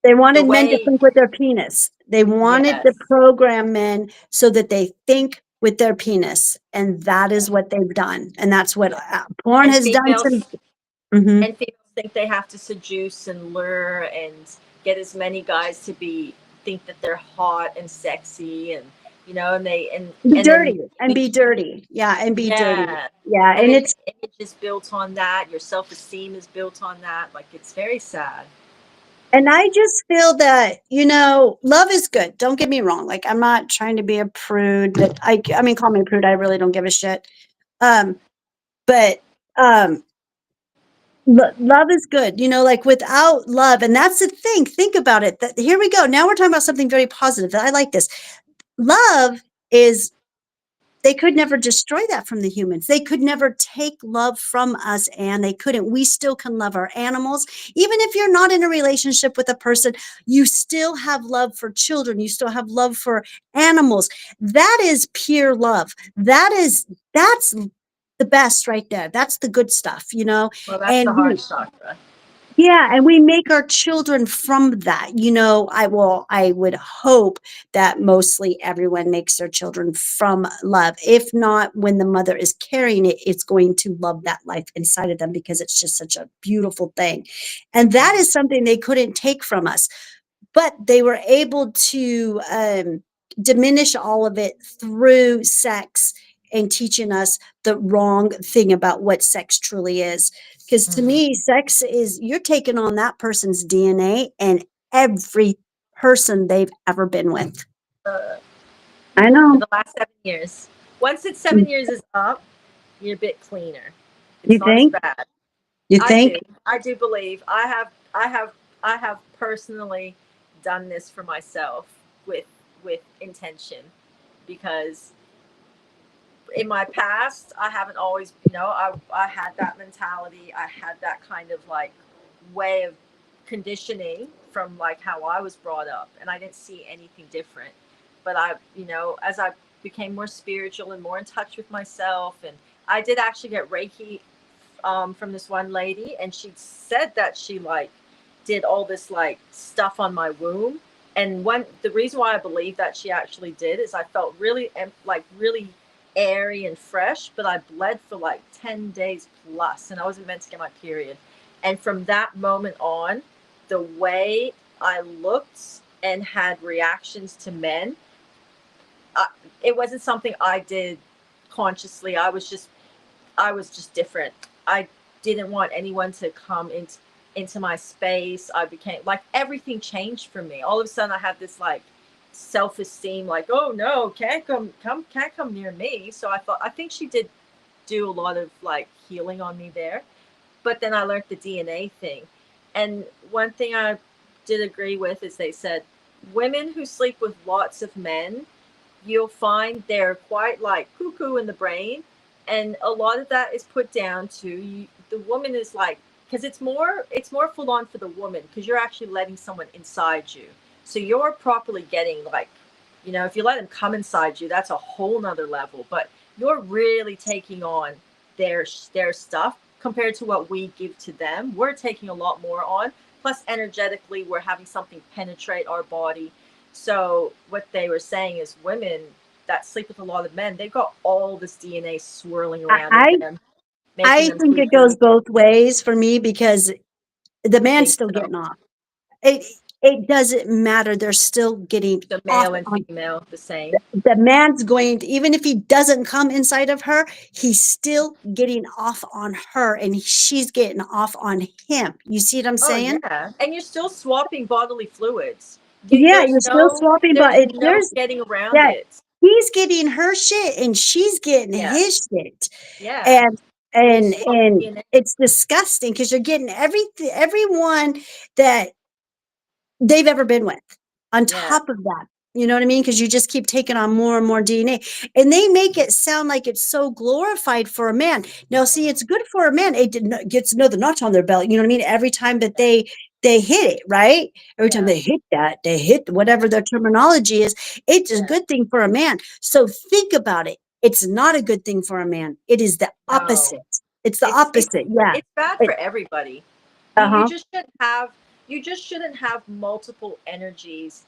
they the wanted men to way, think with their penis. They wanted to yes, program men so that they think with their penis, and that is what they've done. And that's what yeah, porn and has done to. Mhm. females think they have to seduce and lure and get as many guys to be think that they're hot and sexy, and and they Be and then dirty and be dirty. Yeah, and be dirty. yeah, Yeah, and and then it's your image is built on that, your self-esteem is built on that. Like it's very sad. and I just feel that, love is good. Don't get me wrong. Like I'm not trying to be a prude, but I mean call me a prude. I really don't give a shit. Um, but um love is good, like without love, and that's the thing. Think about it. That here we go. Now we're talking about something very positive. That I like this. Love is they could never destroy that from the humans. They could never take love from us, and they couldn't. We still can love our animals. Even if you're not in a relationship with a person, you still have love for children. You still have love for animals. That is pure love. That's the best right there. That's the good stuff. Well, that's the And heart chakra. yeah, and we make our children from that. I would hope that mostly everyone makes their children from love. If not, when the mother is carrying it, it's going to love that life inside of them because it's just such a beautiful thing. And that is something they couldn't take from us, but they were able to diminish all of it through sex and teaching us the wrong thing about what sex truly is. Because to Mm-hmm. me, sex is you're taking on that person's DNA and every person they've ever been with. uh, I for know. the last 7 years. Once it's 7 years is up, you're a bit cleaner. You It's not as think? bad. You I think? do. I do believe. I have personally done this for myself with intention, because in my past I haven't always, I had that mentality. I had that kind of like way of conditioning from like how I was brought up, and I didn't see anything different. But as I became more spiritual and more in touch with myself, and I did actually get Reiki from this one lady, and she said that she like did all this like stuff on my womb. And the reason why I believe that she actually did is I felt really like really airy and fresh, but I bled for like 10 days plus, and I wasn't meant to get my period. And from that moment on, the way I looked and had reactions to men, uh, it wasn't something I did consciously. I was just different. I didn't want anyone to come into my space. I became like everything changed for me. All of a sudden I had this like self-esteem, like, oh no, can't come near me. So I think she did do a lot of like healing on me there. But then I learned the DNA thing. And one thing I did agree with is they said women who sleep with lots of men, you'll find they're quite like cuckoo in the brain. And a lot of that is put down to you, the woman is like, because it's more full on for the woman because you're actually letting someone inside you. So you're properly getting like, if you let them come inside you, that's a whole nother level. But you're really taking on their stuff compared to what we give to them. We're taking a lot more on. Plus, energetically, we're having something penetrate our body. So what they were saying is women that sleep with a lot of men, they've got all this DNA swirling I around in I them, making I them think it goes cuckoo. both ways for me because the You man's think still so? getting off. It doesn't matter. They're still getting The off male and on female, the same. the man's going to, even if he doesn't come inside of her, he's still getting off on her and she's getting off on him. You see what I'm Oh saying? yeah, and you're still swapping bodily fluids. Yeah, There's you're still no swapping, but there's it, no there's getting around yeah, it. he's getting her shit and she's getting Yeah, his shit. yeah. And You and swap and DNA. it's disgusting because you're getting everyone that they've ever been with. On Yeah, top of that, you know what I mean? Because you just keep taking on more and more DNA. And they make it sound like it's so glorified for a man. Now, see, it's good for a man. It gets another notch on their belt. You know what I mean? Every time that they hit it, right? Every time yeah, they hit whatever their terminology is, it's a yeah. good thing for a man. So think about it. It's not a good thing for a man. It is the No, opposite. It's the it's it's opposite. Yeah. it's bad It, for everybody. You uh-huh. just shouldn't have multiple energies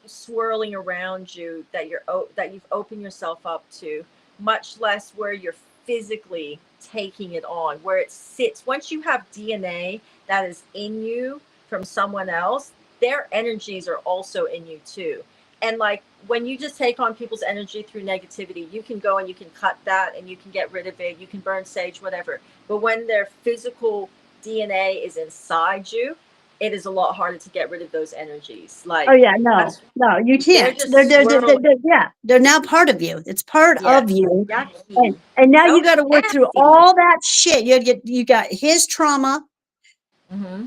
swirling around you that that you've opened yourself up to, much less where you're physically taking it on, where it sits. Once you have DNA that is in you from someone else, their energies are also in you too. And like when you just take on people's energy through negativity, you can go and you can cut that and you can get rid of it, you can burn sage, whatever. But when their physical DNA is inside you, it is a lot harder to get rid of those energies. Oh Like yeah, no, that's no, you they're can't. just swirling. Yeah, they're now part of you. It's part of Yes, you, yucky. and now you So got to work through nasty. all that shit. You got his trauma, Mm-hmm.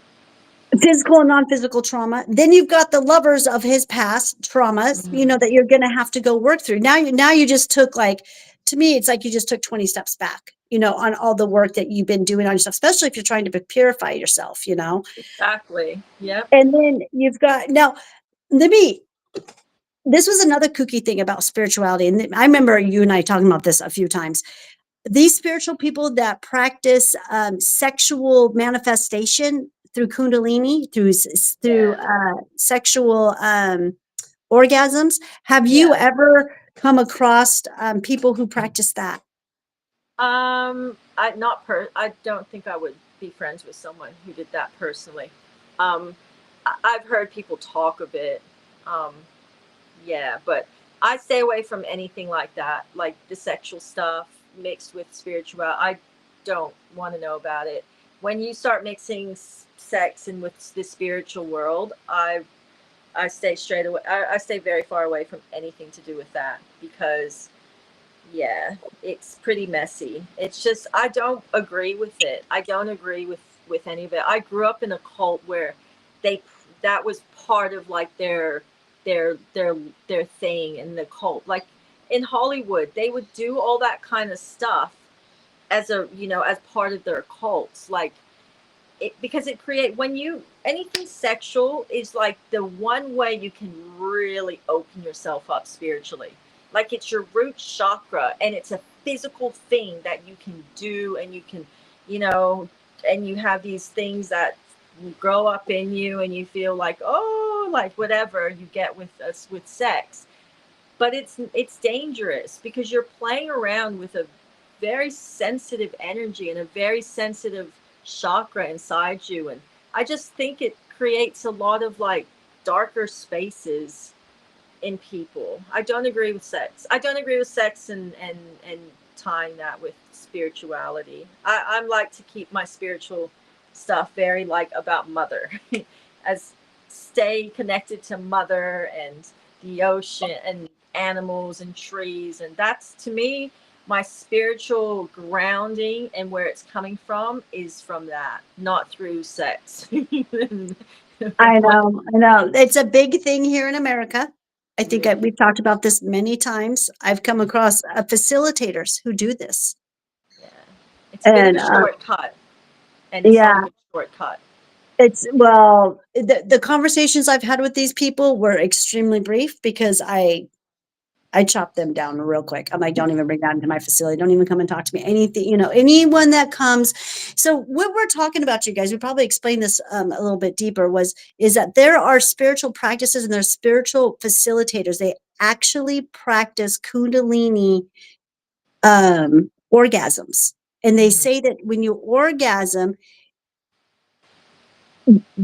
physical and non-physical trauma. Then you've got the lovers of his past traumas. You know Mm-hmm. that you're going to have to go work through. Now you just took like, to me, it's like you just took 20 steps back. You know, on all the work that you've been doing on yourself, especially if you're trying to purify yourself. You know, Exactly. Yep. and then you've got now. Let me This was another kooky thing about spirituality. And I remember you and I talking about this a few times. These spiritual people that practice sexual manifestation through Kundalini, through Yeah. sexual orgasms. Have you Yeah. ever come across people who practice that? I don't think I would be friends with someone who did that personally. Um, I've heard people talk of it. Um, yeah, but I stay away from anything like that, like the sexual stuff mixed with spiritual. I don't want to know about it. When you start mixing sex and with the spiritual world, I stay straight away. I stay very far away from anything to do with that because yeah, it's pretty messy. It's just I don't agree with it. I don't agree with any of it. I grew up in a cult where they that was part of like their their their thing in the cult. Like in Hollywood, they would do all that kind of stuff as as part of their cults. Like because it create when you anything sexual is like the one way you can really open yourself up spiritually, like it's your root chakra and it's a physical thing that you can do and you can you know and you have these things that grow up in you and you feel like oh like whatever you get with us with sex, but it's dangerous because you're playing around with a very sensitive energy and a very sensitive chakra inside you, and I just think it creates a lot of like darker spaces in people. I don't agree with sex. I don't agree with sex and tying that with spirituality. I'm like to keep my spiritual stuff very like about mother, as stay connected to mother and the ocean and animals and trees, and that's to me my spiritual grounding, and where it's coming from is from that, not through sex. I What? know, I know. It's a big thing here in America. I think Really? we've talked about this many times. I've come across facilitators who do this. Yeah. It's a bit of And a shortcut, and it's not a yeah, good shortcut. it's well, the conversations I've had with these people were extremely brief because I chop them down real quick. I'm like, don't even bring that into my facility. Don't even come and talk to me. Anything, anyone that comes. So what we're talking about, you guys, we probably explained this a little bit deeper, is that there are spiritual practices and there's spiritual facilitators. They actually practice Kundalini orgasms. And they Hmm. say that when you orgasm,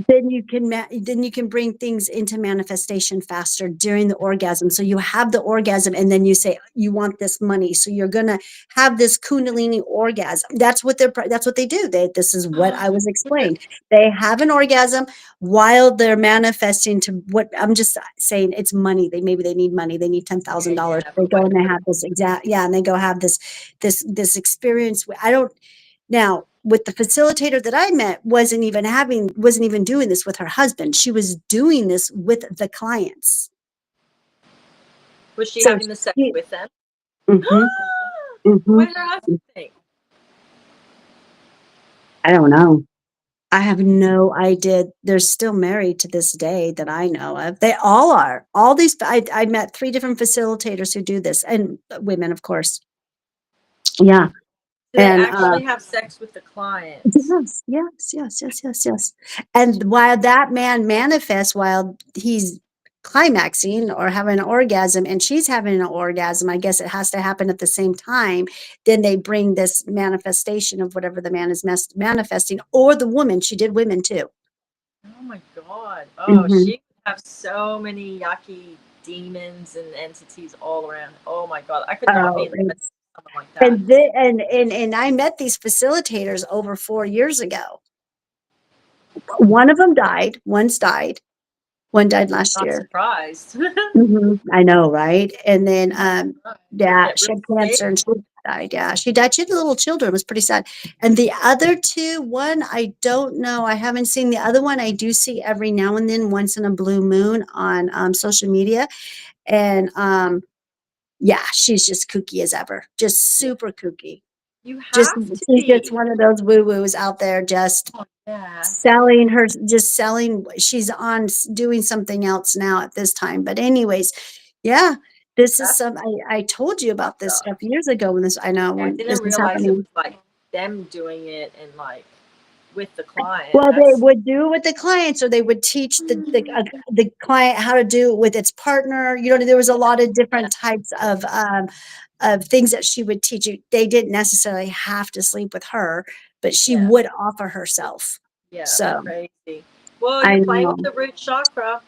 then you can bring things into manifestation faster during the orgasm. So you have the orgasm and then you say you want this money, so you're going to have this kundalini orgasm. That's what they do. This is what I was explained. They have an orgasm while they're manifesting to what I'm just saying. It's money. They need money. They need Yeah, $10,000. yeah, They for go and they whatever. have this exact, yeah, and they go have this experience. I don't. Now, with the facilitator that I met, wasn't even doing this with her husband. She was doing this with the clients. Was she So having the sex she, with them? mhm, What mhm. did her husband think? I don't know. I have no idea. They're still married to this day that I know of. They all are. All these, I met 3 different facilitators who do this, and women, of course. Yeah. Do they And actually have sex with the clients? yes, yes, yes, yes, yes, yes. And while that man manifests, while he's climaxing or having an orgasm, and she's having an orgasm, I guess it has to happen at the same time. Then they bring this manifestation of whatever the man is manifesting, or the woman. She did women too. Oh my God. Oh, Hmm. she could have so many yucky demons and entities all around. Oh my God. I could not be Oh, in the presence of someone like that. and I met these facilitators over 4 years ago. One of them died. One's died. One died last Not year. surprised. I know, right? And then, They yeah, get she real had sick. cancer and she died. Yeah, she died. She had little children. It was pretty sad. And the other two, one, I don't know. I haven't seen the other one. I do see every now and then, once in a blue moon on social media. And yeah, she's just kooky as ever, just Yeah. super kooky. You Just have to she's just be. one of those woo woos out there, just Oh, yeah. selling. She's on doing something else now at this time. But anyways, yeah, this is That's I told you about this stuff. stuff years ago when this, I know Yeah, I when this didn't was realize it was happening. like them doing it and like with the client. Well, they That's would do it with the clients, or they would teach the client how to do it with its partner. There was a lot of yeah, different types of things that she would teach you. They didn't necessarily have to sleep with her, but she yeah, would offer herself. yeah, So crazy. Well, I you're playing with know. the root chakra.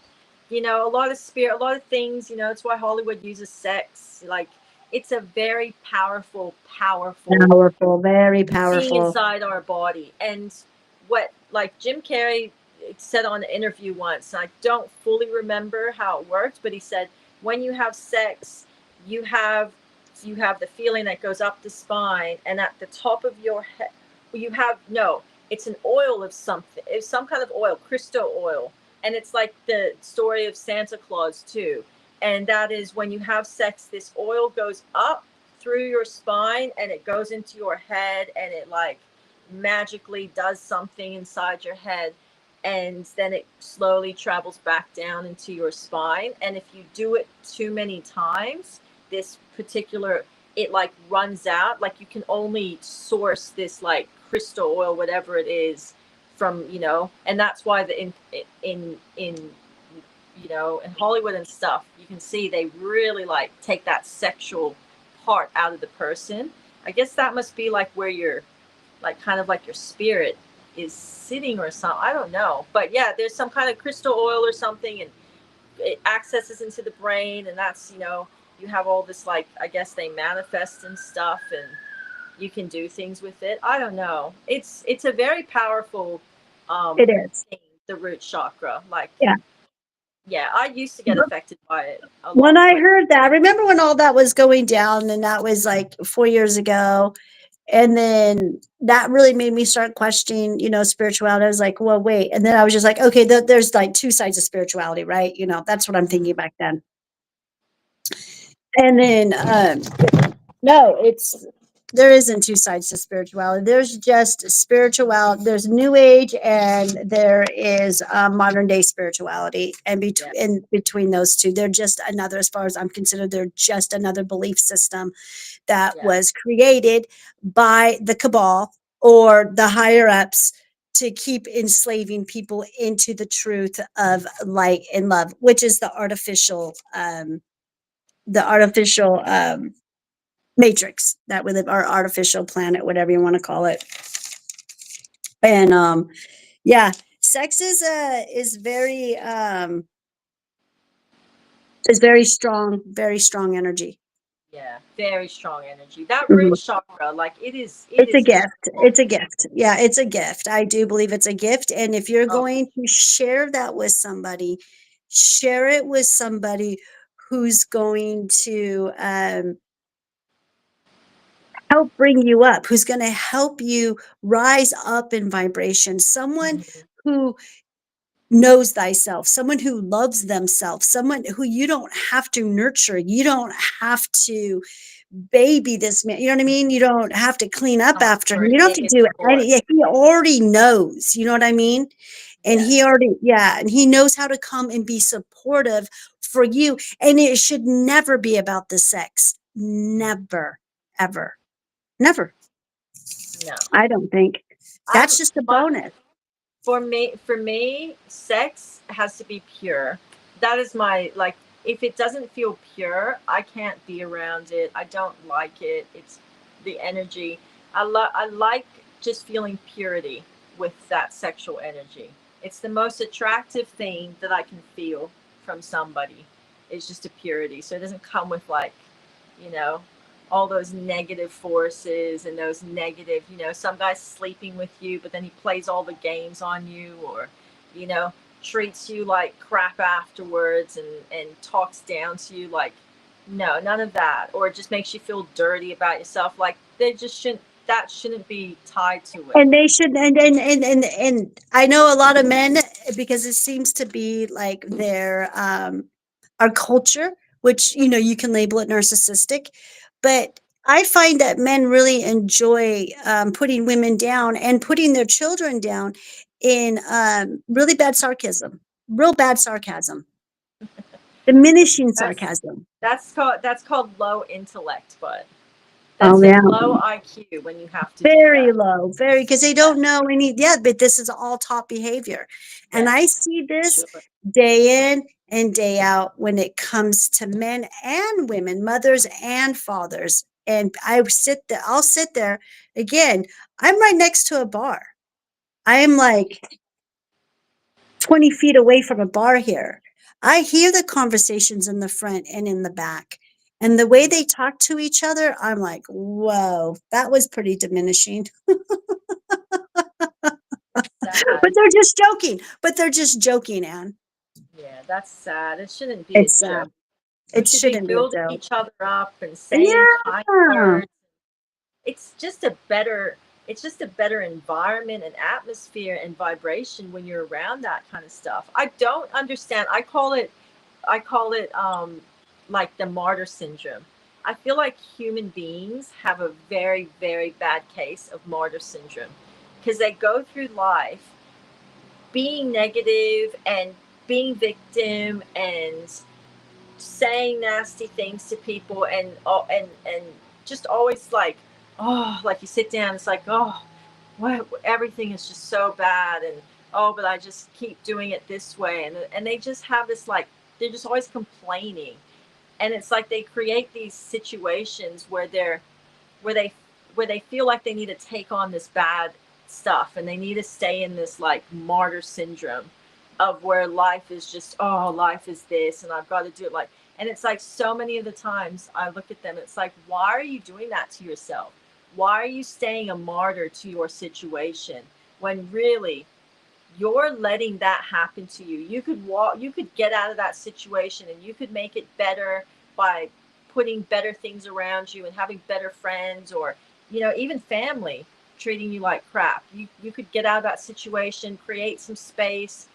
A lot of spirit, a lot of things. It's why Hollywood uses sex. Like it's a very powerful, powerful Powerful, very being powerful. inside our body. And what like Jim Carrey said on an interview once, I don't fully remember how it worked, but he said when you have sex, you have you have the feeling that goes up the spine, and at the top of your head you have no, it's an oil of something. It's some kind of oil, crystal oil. And it's like the story of Santa Claus too. And that is when you have sex, this oil goes up through your spine and it goes into your head, and it like magically does something inside your head, and then it slowly travels back down into your spine. And if you do it too many times, this particular, it like runs out. Like you can only source this like crystal oil, whatever it is, from and that's why the in in Hollywood and stuff, you can see they really like take that sexual part out of the person. I guess that must be like where your like kind of like your spirit is sitting or something. I don't know. But yeah, there's some kind of crystal oil or something, and it accesses into the brain, and that's you have all this, like, I guess they manifest and stuff, and you can do things with it. I don't know. It's a very powerful It is. thing, the root chakra. Like, Yeah. yeah, I used to get affected by it a When lot, I but heard that, I remember when all that was going down, and that was like 4 years ago. And then that really made me start questioning, spirituality. I was like, well, wait. And then I was just like, okay, there's like two sides of spirituality, right? That's what I'm thinking back then. And then, no, there isn't two sides to spirituality. There's just spirituality. There's new age, and there is modern day spirituality. And yeah, between those two, they're just another, as far as I'm considered, they're just another belief system that yeah, was created by the cabal or the higher ups to keep enslaving people into the truth of light and love, which is the artificial matrix that we live, our artificial planet, whatever you want to call it. And yeah, sex is very strong energy. yeah. Very strong energy. That root Mhm. chakra, like, it It's a is gift. beautiful. It's a gift. Yeah, it's a gift. I do believe it's a gift. And if you're Oh, going to share that with somebody, share it with somebody who's going to help bring you up, who's going to help you rise up in vibration, someone mhm. who knows thyself, someone who loves themselves, someone who you don't have to nurture. You don't have to baby this man. You know what I mean? You don't have to clean up after him. Comfort, You don't have to negative do support. any. Yeah, he already knows. You know what I mean? And he Yes. already, yeah, and he knows how to come and be supportive for you. And it should never be about the sex. Never, ever, never. No. I don't think I'm that's just a my bonus. for me, sex has to be pure. That is my, like, if it doesn't feel pure, I can't be around it. I don't like it. It's the energy. I like just feeling purity with that sexual energy. It's the most attractive thing that I can feel from somebody. It's just a purity. So it doesn't come with, like, you know, all those negative forces and those negative, some guy's sleeping with you, but then he plays all the games on you, or, you know, treats you like crap afterwards, and talks down to you. Like, no, none of that. Or it just makes you feel dirty about yourself. Like, they just shouldn't, that shouldn't be tied to it. And they should, and I know a lot of men, because it seems to be like our culture, which you can label it narcissistic, but I find that men really enjoy putting women down and putting their children down in really bad sarcasm, real bad sarcasm, diminishing That's sarcasm. that's called low intellect, but Oh that's a yeah. low IQ when you have to do Very that. low, very, because they Yeah, don't know any, yeah, but this is all top behavior. And I yes, see this sure. day in and day out when it comes to men and women, mothers and fathers. And I'll sit there again. I'm right next to a bar. I am like 20 feet away from a bar here. I hear the conversations in the front and in the back. And the way they talk to each other, I'm like, whoa, that was pretty diminishing. But Sad. they're just joking. But they're just joking, Anne. Yeah, that's sad. It shouldn't be a It's joke. We it should be shouldn't be a building joke. each other up and saying kind Yeah. words. It's just a better it's just a better environment and atmosphere and vibration when you're around that kind of stuff. I don't understand. I call it like the martyr syndrome. I feel like human beings have a very, very bad case of martyr syndrome because they go through life being negative and being victim and saying nasty things to people, and just always like, oh, like you sit down, it's like, oh, what, everything is just so bad, and oh, but I just keep doing it this way, and they just have this, like, they're just always complaining, and it's like they create these situations where they where they feel like they need to take on this bad stuff, and they need to stay in this, like, martyr syndrome of where life is just, oh, life is this, and I've got to do it, like, And it's like so many of the times I look at them, it's like, why are you doing that to yourself? Why are you staying a martyr to your situation when really you're letting that happen to you? You could walk, you could get out of that situation and you could make it better by putting better things around you and having better friends, or even family treating you like crap. You could get out of that situation, create some space,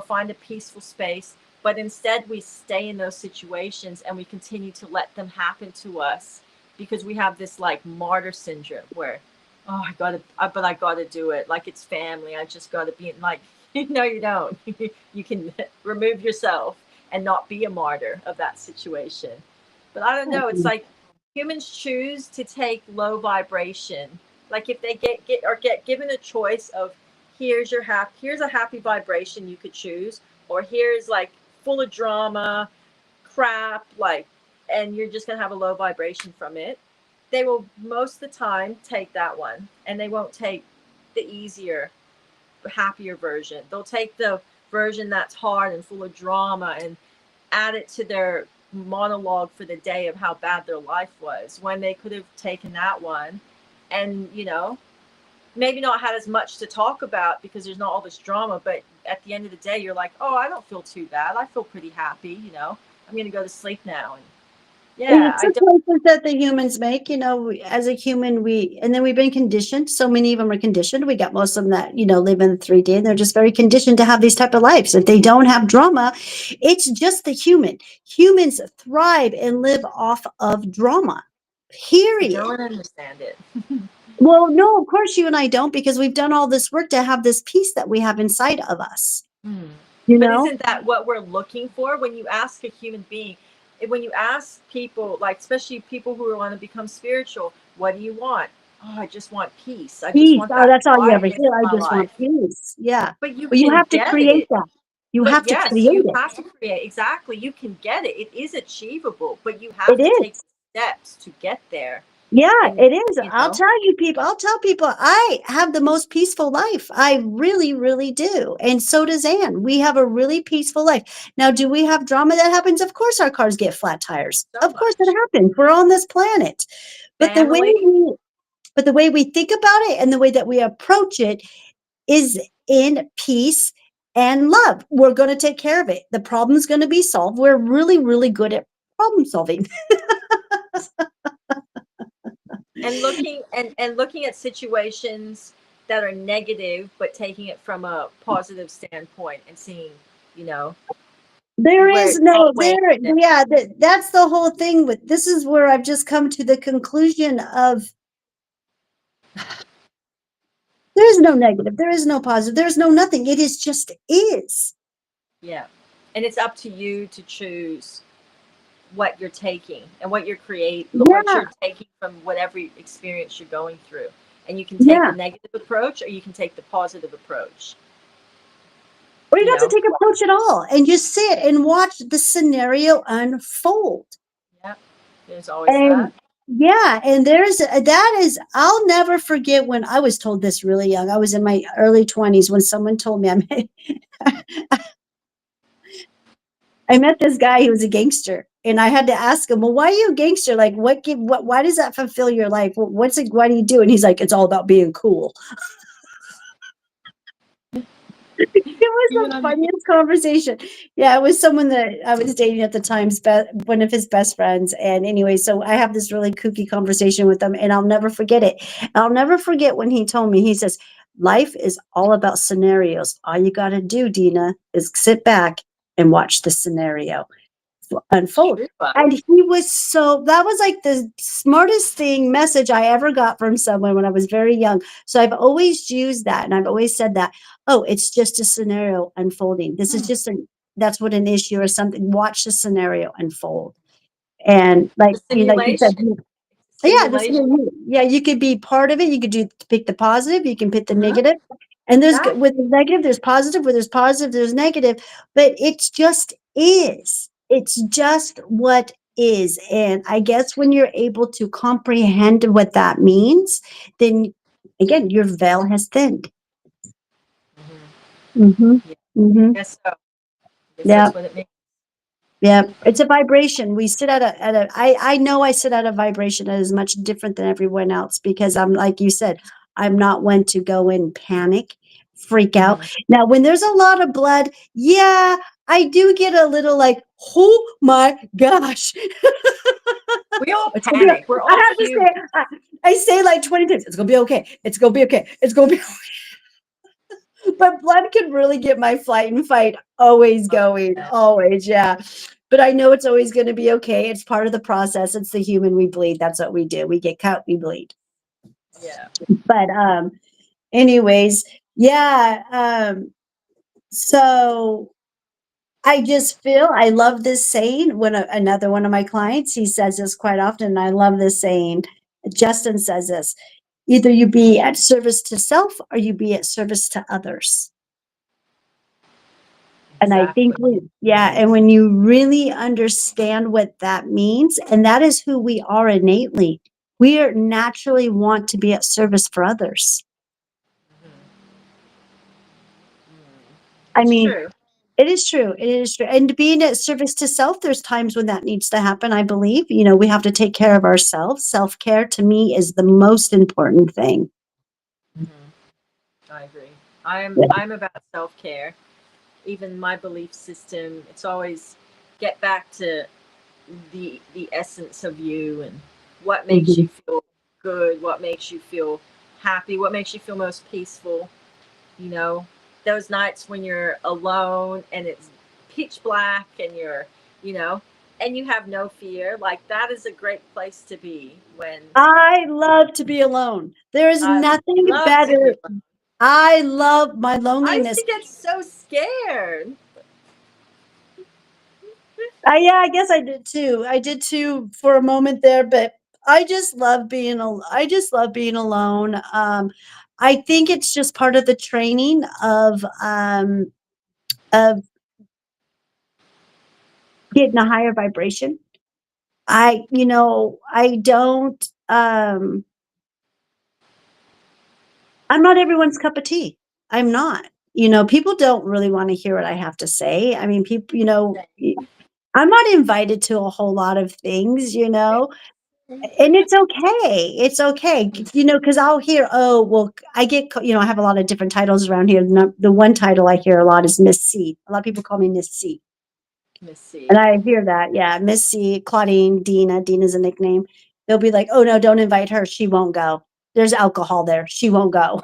find a peaceful space. But instead we stay in those situations and we continue to let them happen to us because we have this like martyr syndrome where, oh, but I gotta do it. Like it's family. I just gotta be like, no, you don't. You can remove yourself and not be a martyr of that situation. But I don't know. It's like humans choose to take low vibration. Like if they get given a choice of, here's a happy vibration you could choose, or here's like full of drama, crap, like, and you're just gonna have a low vibration from it, they will most of the time take that one, and they won't take the easier, happier version. They'll take the version that's hard and full of drama and add it to their monologue for the day of how bad their life was, when they could have taken that one and maybe not had as much to talk about because there's not all this drama, but at the end of the day you're like, oh, I don't feel too bad, I feel pretty happy, I'm gonna go to sleep now. And And yeah, it's I the don't. choices that the humans make, as a human, and then we've been conditioned. So many of them are conditioned. We got most of them that, live in the 3D, and they're just very conditioned to have these type of lives. If they don't have drama, it's just the human. Humans thrive and live off of drama, I period. don't understand it. Well, no, of course you and I don't, because we've done all this work to have this peace that we have inside of us, Hmm. you But know? isn't that what we're looking for when you ask a human being? When you ask people, like especially people who want to become spiritual, what do you want? Oh, I just want peace. I just Peace. want Oh, that that's all you ever quietness hear. in I my just want life. peace. Yeah. But you Well, you can have to get create it. that. You But have to yes, create you it. have to create. Exactly. You can get it. It is achievable, but you It have to take is. steps to get there. Yeah, And, it is. you know, I'll tell people I have the most peaceful life. I really, really do. And so does Anne. We have a really peaceful life. Now, do we have drama that happens? Of course our cars get flat tires. so Of course it much. happens. We're on this planet. But the way Family. we but the way we think about it and the way that we approach it is in peace and love. We're going to take care of it. The problem's going to be solved. We're really, really good at problem solving. And looking at situations that are negative but taking it from a positive standpoint and seeing, you know There where is no anyway. there. Yeah, that's the whole thing. With this is where I've just come to the conclusion of there is no negative, there is no positive, there is no nothing. It is just is. Yeah, and it's up to you to choose what you're taking and what Yeah, you're taking from whatever experience you're going through. And you can take the yeah. negative approach or you can take the positive approach. Or you you don't have know to take approach at all and just sit and watch the scenario unfold. yeah, there's always And that. yeah, and there's that is I'll never forget when I was told this really young. I was in my early 20s when someone told me I met this guy, he was a gangster. And I had to ask him, well, why are you a gangster? Like, why does that fulfill your life? What's it, why do you do? And he's like, it's all about being cool. It was You the and I mean, funniest conversation. Yeah, it was someone that I was dating at the time's one of his best friends. And anyway, so I have this really kooky conversation with him, and I'll never forget it. I'll never forget when he told me, he says, life is all about scenarios. All you got to do, Dina, is sit back and watch the scenario it's unfold. true, buddy. And he was that was like the smartest thing message I ever got from someone when I was very young. So I've always used that, and I've always said that, oh, it's just a scenario unfolding. This is Hmm. just that's what an issue or something. Watch the scenario unfold. And like, The like you said, simulation. It's a yeah, this simulation. yeah, you could be part of it. You could pick the positive, you can pick the Uh-huh. negative. And Exactly. with the negative, there's positive, where there's positive, there's negative, but it's just is. It's just what is. And I guess when you're able to comprehend what that means, then again, your veil has thinned. Hmm. Mm-hmm. Yeah, Mm-hmm. I guess so. I guess Yeah. that's what it means. Yeah, it's a vibration. We sit I know I sit at a vibration that is much different than everyone else because I'm like you said, I'm not one to go in panic, freak out. Mhm. Now, when there's a lot of blood, yeah, I do get a little like, oh my gosh. We all It's gonna be, panic. We're I all have to human. say, I say like 20 times, it's gonna be okay. It's gonna be okay. It's gonna be but blood can really get my flight and fight always going, always, yeah. But I know it's always going to be okay. It's part of the process. It's the human we bleed. That's what we do. We get cut, we bleed. Yeah. But anyways, yeah. So I just feel I love this saying. When another one of my clients, he says this quite often. And I love this saying. Justin says this: either you be at service to self or you be at service to others. And I think Exactly. yeah, and when you really understand what that means, and that is who we are innately, we are naturally want to be at service for others. Mhm. I It's mean, true. it is true. It is true. And being at service to self, there's times when that needs to happen. I believe, we have to take care of ourselves. Self care to me is the most important thing. Mhm. I agree. I'm about self care. Even my belief system, it's always get back to the essence of you and what makes you Mhm. feel good, what makes you feel happy, what makes you feel most peaceful. You know, those nights when you're alone and it's pitch black and you know, and you have no fear, like that is a great place to be when I love to be alone. There is I nothing love to be better. alone. I love my I used loneliness. to get so scared. Yeah, I guess I did too. I did too for a moment there, but I just love being alone. I think it's just part of the training of getting a higher vibration. I don't I'm not everyone's cup of tea. I'm not. People don't really want to hear what I have to say. I mean, people, I'm not invited to a whole lot of things. And it's okay. It's okay. Because I'll hear, oh, well, I have a lot of different titles around here. The one title I hear a lot is Miss C. A lot of people call me Miss C. Let's And see. I hear that. Yeah. Miss C, Claudine, Dina. Dina's a nickname. They'll be like, oh, no, don't invite her. She won't go. There's alcohol there. She won't go.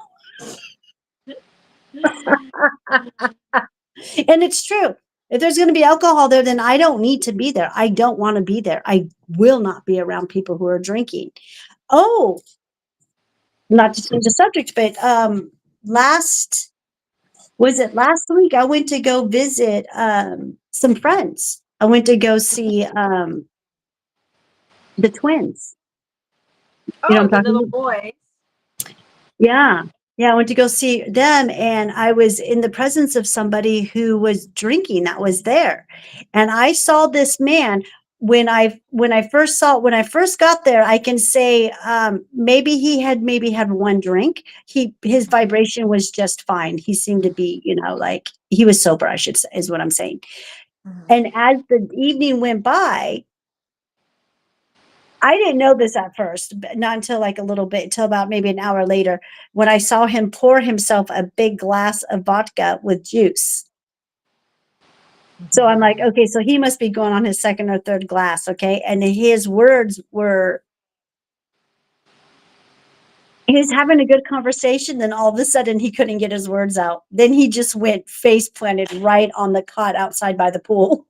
And it's true. If there's going to be alcohol there, then I don't need to be there. I don't want to be there. I will not be around people who are drinking. Oh, not to change the subject, but last was it last week? I went to go visit some friends. I went to go see the twins. You know Oh, what the I'm talking little about? boy. Yeah. Yeah, I went to go see them and I was in the presence of somebody who was drinking that was there. And I saw this man when I first got there, I can say maybe had one drink. His vibration was just fine. He seemed to be, like he was sober, I should say, is what I'm saying. Mhm. And as the evening went by, I didn't know this at first, but not until like a little bit, until about maybe an hour later, when I saw him pour himself a big glass of vodka with juice. So I'm like, okay, so he must be going on his second or third glass, okay? And his words were, he was having a good conversation, then all of a sudden he couldn't get his words out. Then he just went face planted right on the cot outside by the pool.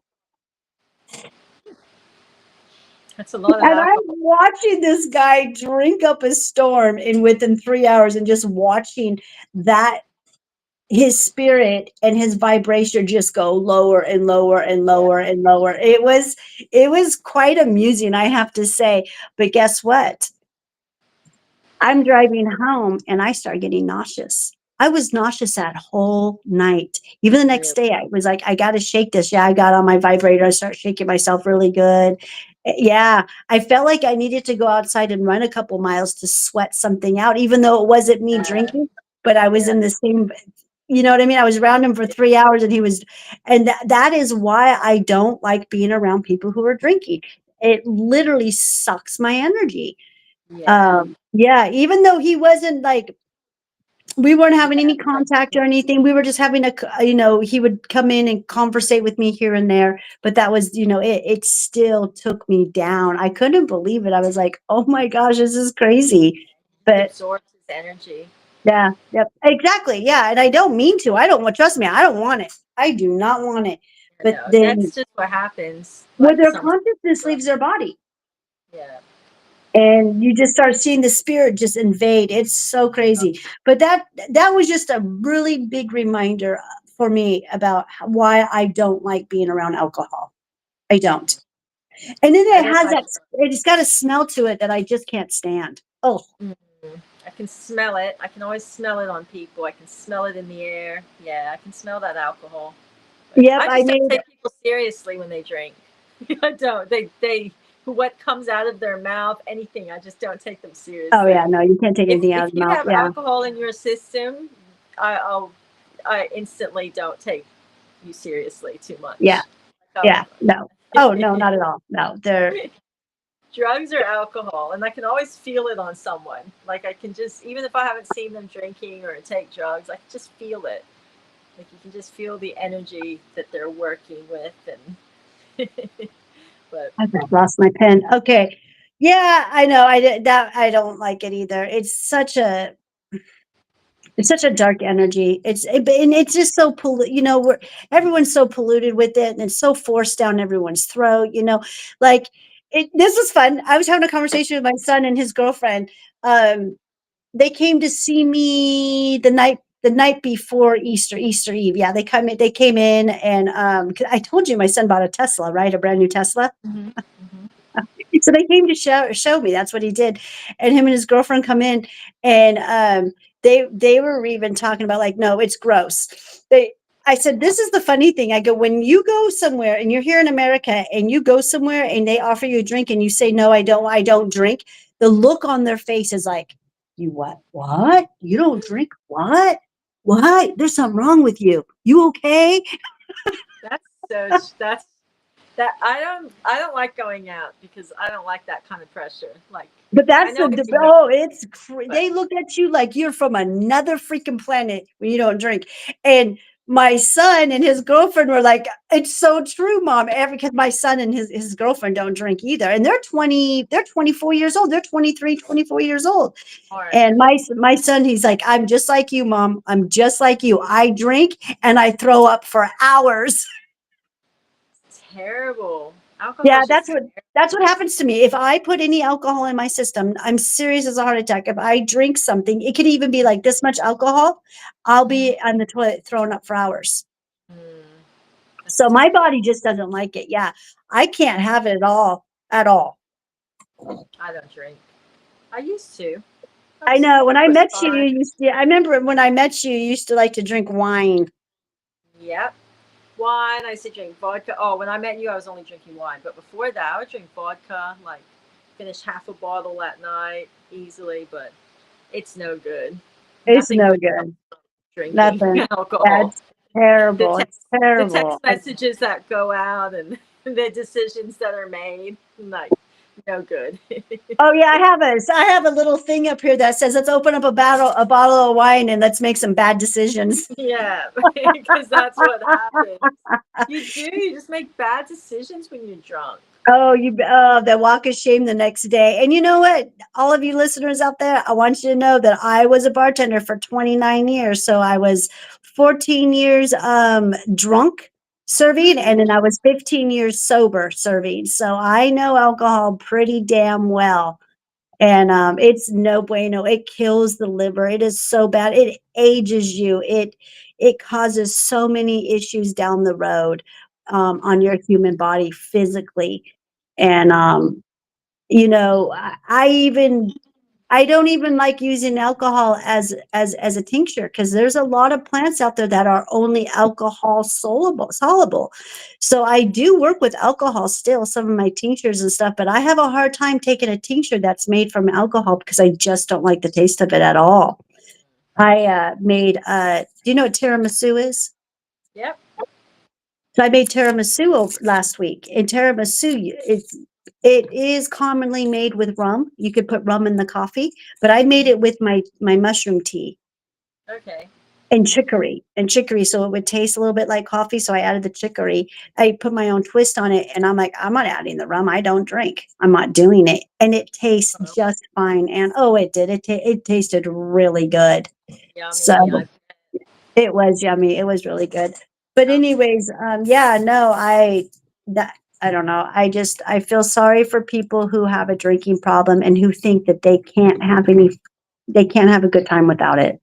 That's a lot of And I'm alcohol. watching this guy drink up a storm in within 3 hours and just watching that his spirit and his vibration just go lower and lower and Yeah. lower and lower. It was quite amusing, I have to say. But guess what? I'm driving home and I start getting nauseous. I was nauseous that whole night. Even the next Really. day, I was like, I got to shake this. Yeah, I got on my vibrator. I start shaking myself really good. Yeah, I felt like I needed to go outside and run a couple miles to sweat something out, even though it wasn't me Yeah. drinking, but I was Yeah. in the same. You know what I mean? I was around him for 3 hours and he was, and that is why I don't like being around people who are drinking. It literally sucks my energy. Yeah. Yeah, even though he wasn't like, we weren't having Yeah. any contact or anything. We were just having you know, he would come in and conversate with me here and there, but that was, you know, it still took me down. I couldn't believe it. I was like, oh my gosh, this is crazy. It But absorbs his energy. yeah, yep, exactly. Yeah. And I don't mean to. I don't want, trust me, I don't want it. I do not want it. You But know, then that's just what happens. when Like their sometimes. consciousness leaves their body, Yeah. and you just start seeing the spirit just invade. It's so crazy. But that was just a really big reminder for me about why I don't like being around alcohol. I don't. And then I it didn't has like that, it's got a smell to it that I just can't stand. Oh, it. I can smell it. I can always smell it on people. I can smell it in the air. Yeah, I can smell that alcohol. But yep. I I just don't made, take people seriously when they drink. I don't. They what comes out of their mouth, anything. I just don't take them oh yeah, seriously. no, you can't take anything out If of the you mouth. have Yeah. alcohol in your system, I, I'll I instantly don't take you seriously too Yeah. much. Yeah. No. Oh, no, Like, not at all. No, they're, drugs or alcohol, and I can always feel it on someone. Like I can just, even if I haven't seen them drinking or take drugs, I can just feel it. Like you can just feel the energy that they're working with, and but I've lost my pen. Okay. Yeah, I know. I don't like it either. It's such a dark energy. And it's just so you know, everyone's so polluted with it and it's so forced down everyone's throat, you know. Like this was fun. I was having a conversation with my son and his girlfriend. Um they came to see me the night before Easter Eve. Yeah, they came in and 'cause I told you my son bought a Tesla, right? A brand new Tesla. mm-hmm, mm-hmm. So they came to show me. That's what he did. And him and his girlfriend come in and they were even talking about like, no, it's gross. They I said, this is the funny thing. I go, when you go somewhere and you're here in America and you go somewhere and they offer you a drink and you say, no, I don't drink, the look on their face is like, you what? What? You don't drink? What? What? There's something wrong with you. You okay? That's so that's that I don't like going out because I don't like that kind of pressure. Like But I that's know the it's a oh, it's but they look at you like you're from another freaking planet when you don't drink. And my son and his girlfriend were like, "It's so true, mom." Because my son and his girlfriend don't drink either, and they're 24 years old. They're 23, 24 years old. hard. And my son, he's like, "I'm just like you, mom. I'm just like you. I drink and I throw up for hours." It's terrible. Yeah, Alcohol's that's just what that's what happens to me. If I put any alcohol in my system, I'm serious as a heart attack. If I drink something, it could even be like this much alcohol, I'll mm, be on the toilet throwing up for hours. mm, that's So my tough. body just doesn't like it. Yeah. I can't have it at all. At all. I don't drink. I used to. I know when It I was met you, fine. I remember when I met you, you used to like to drink wine. Yep. Wine. I used to drink vodka. Oh, when I met you, I was only drinking wine. But before that, I would drink vodka, like finish half a bottle at night easily. But it's no good. It's Nothing no good good. drinking Nothing. alcohol. That's The terrible. It's text, the terrible. text messages that go out and the decisions that are made, like no good. Oh yeah, I have a little thing up here that says let's open up a bottle of wine and let's make some bad decisions. Yeah, because that's what happens. You do. You just make bad decisions when you're drunk. The walk of shame the next day. And you know what? All of you listeners out there, I want you to know that I was a bartender for 29 years. So I was 14 years drunk serving, and then I was 15 years sober serving. So I know alcohol pretty damn well. And it's no bueno. It kills the liver. It is so bad. It ages you. It causes so many issues down the road on your human body physically. And I don't even like using alcohol as a tincture because there's a lot of plants out there that are only alcohol soluble. So I do work with alcohol still, some of my tinctures and stuff, but I have a hard time taking a tincture that's made from alcohol because I just don't like the taste of it at all. I made do you know what tiramisu is? Yep. So I made tiramisu last week. And tiramisu, it is commonly made with rum. You could put rum in the coffee, but I made it with my mushroom tea Okay. and chicory, so it would taste a little bit like coffee. So I added the chicory. I put my own twist on it, and I'm like, I'm not adding the rum. I don't drink. I'm not doing it, and it tastes Oh, just fine. And oh, it did. It tasted really good. yummy. So it was yummy. It was really good. But Sounds good. anyways, yeah, no, that I don't know. I feel sorry for people who have a drinking problem and who think that they can't have a good time without it.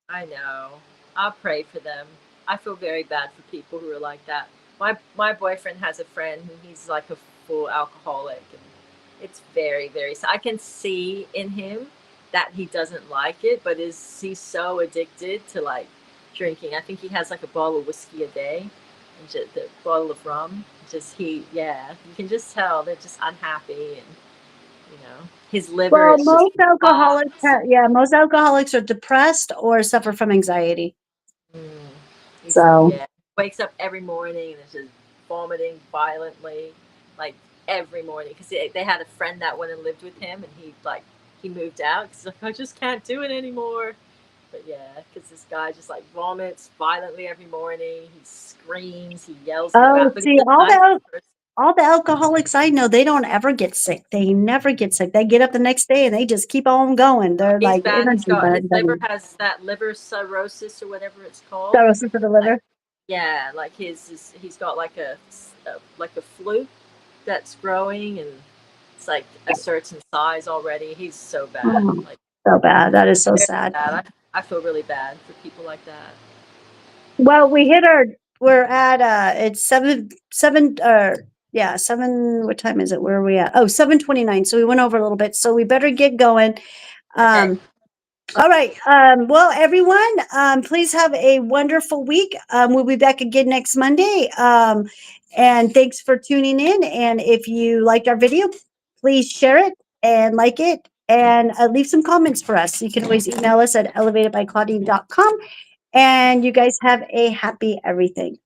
I know. I'll pray for them. I feel very bad for people who are like that. My boyfriend has a friend who he's like a full alcoholic, and it's very very. So I can see in him that he doesn't like it, but is he's so addicted to like drinking. I think he has like a bottle of whiskey a day, and just the bottle of rum. Just yeah, you can just tell they're just unhappy, and his liver Well, is just box. most alcoholics are depressed or suffer from anxiety. Mm. So, Yeah, wakes up every morning and is just vomiting violently, like every morning. Because they had a friend that went and lived with him, and he moved out because like I just can't do it anymore. But yeah, because this guy just like vomits violently every morning. He screams, he yells oh, throughout, but he's see, the nicest person. all the alcoholics I know, they don't ever get sick. They never get sick. They get up the next day and they just keep on going. They're He's like bad. He's energy got his liver bunny. has that liver cirrhosis or whatever it's called. Cirrhosis of the Like liver. yeah, like he's got like a fluke that's growing and it's like a certain size already. He's so bad. Oh, Like so bad. That is so very sad. bad. I feel really bad for people like that. Well, we're at, it's seven, yeah, seven, what time is it? Where are we at? Oh, 7:29. So we went over a little bit. So we better get going. Okay. Um, All right. Well, everyone, please have a wonderful week. We'll be back again next Monday. And thanks for tuning in. And if you liked our video, please share it and like it and leave some comments for us. You can always email us at elevatedbyclaudine.com. And you guys have a happy everything.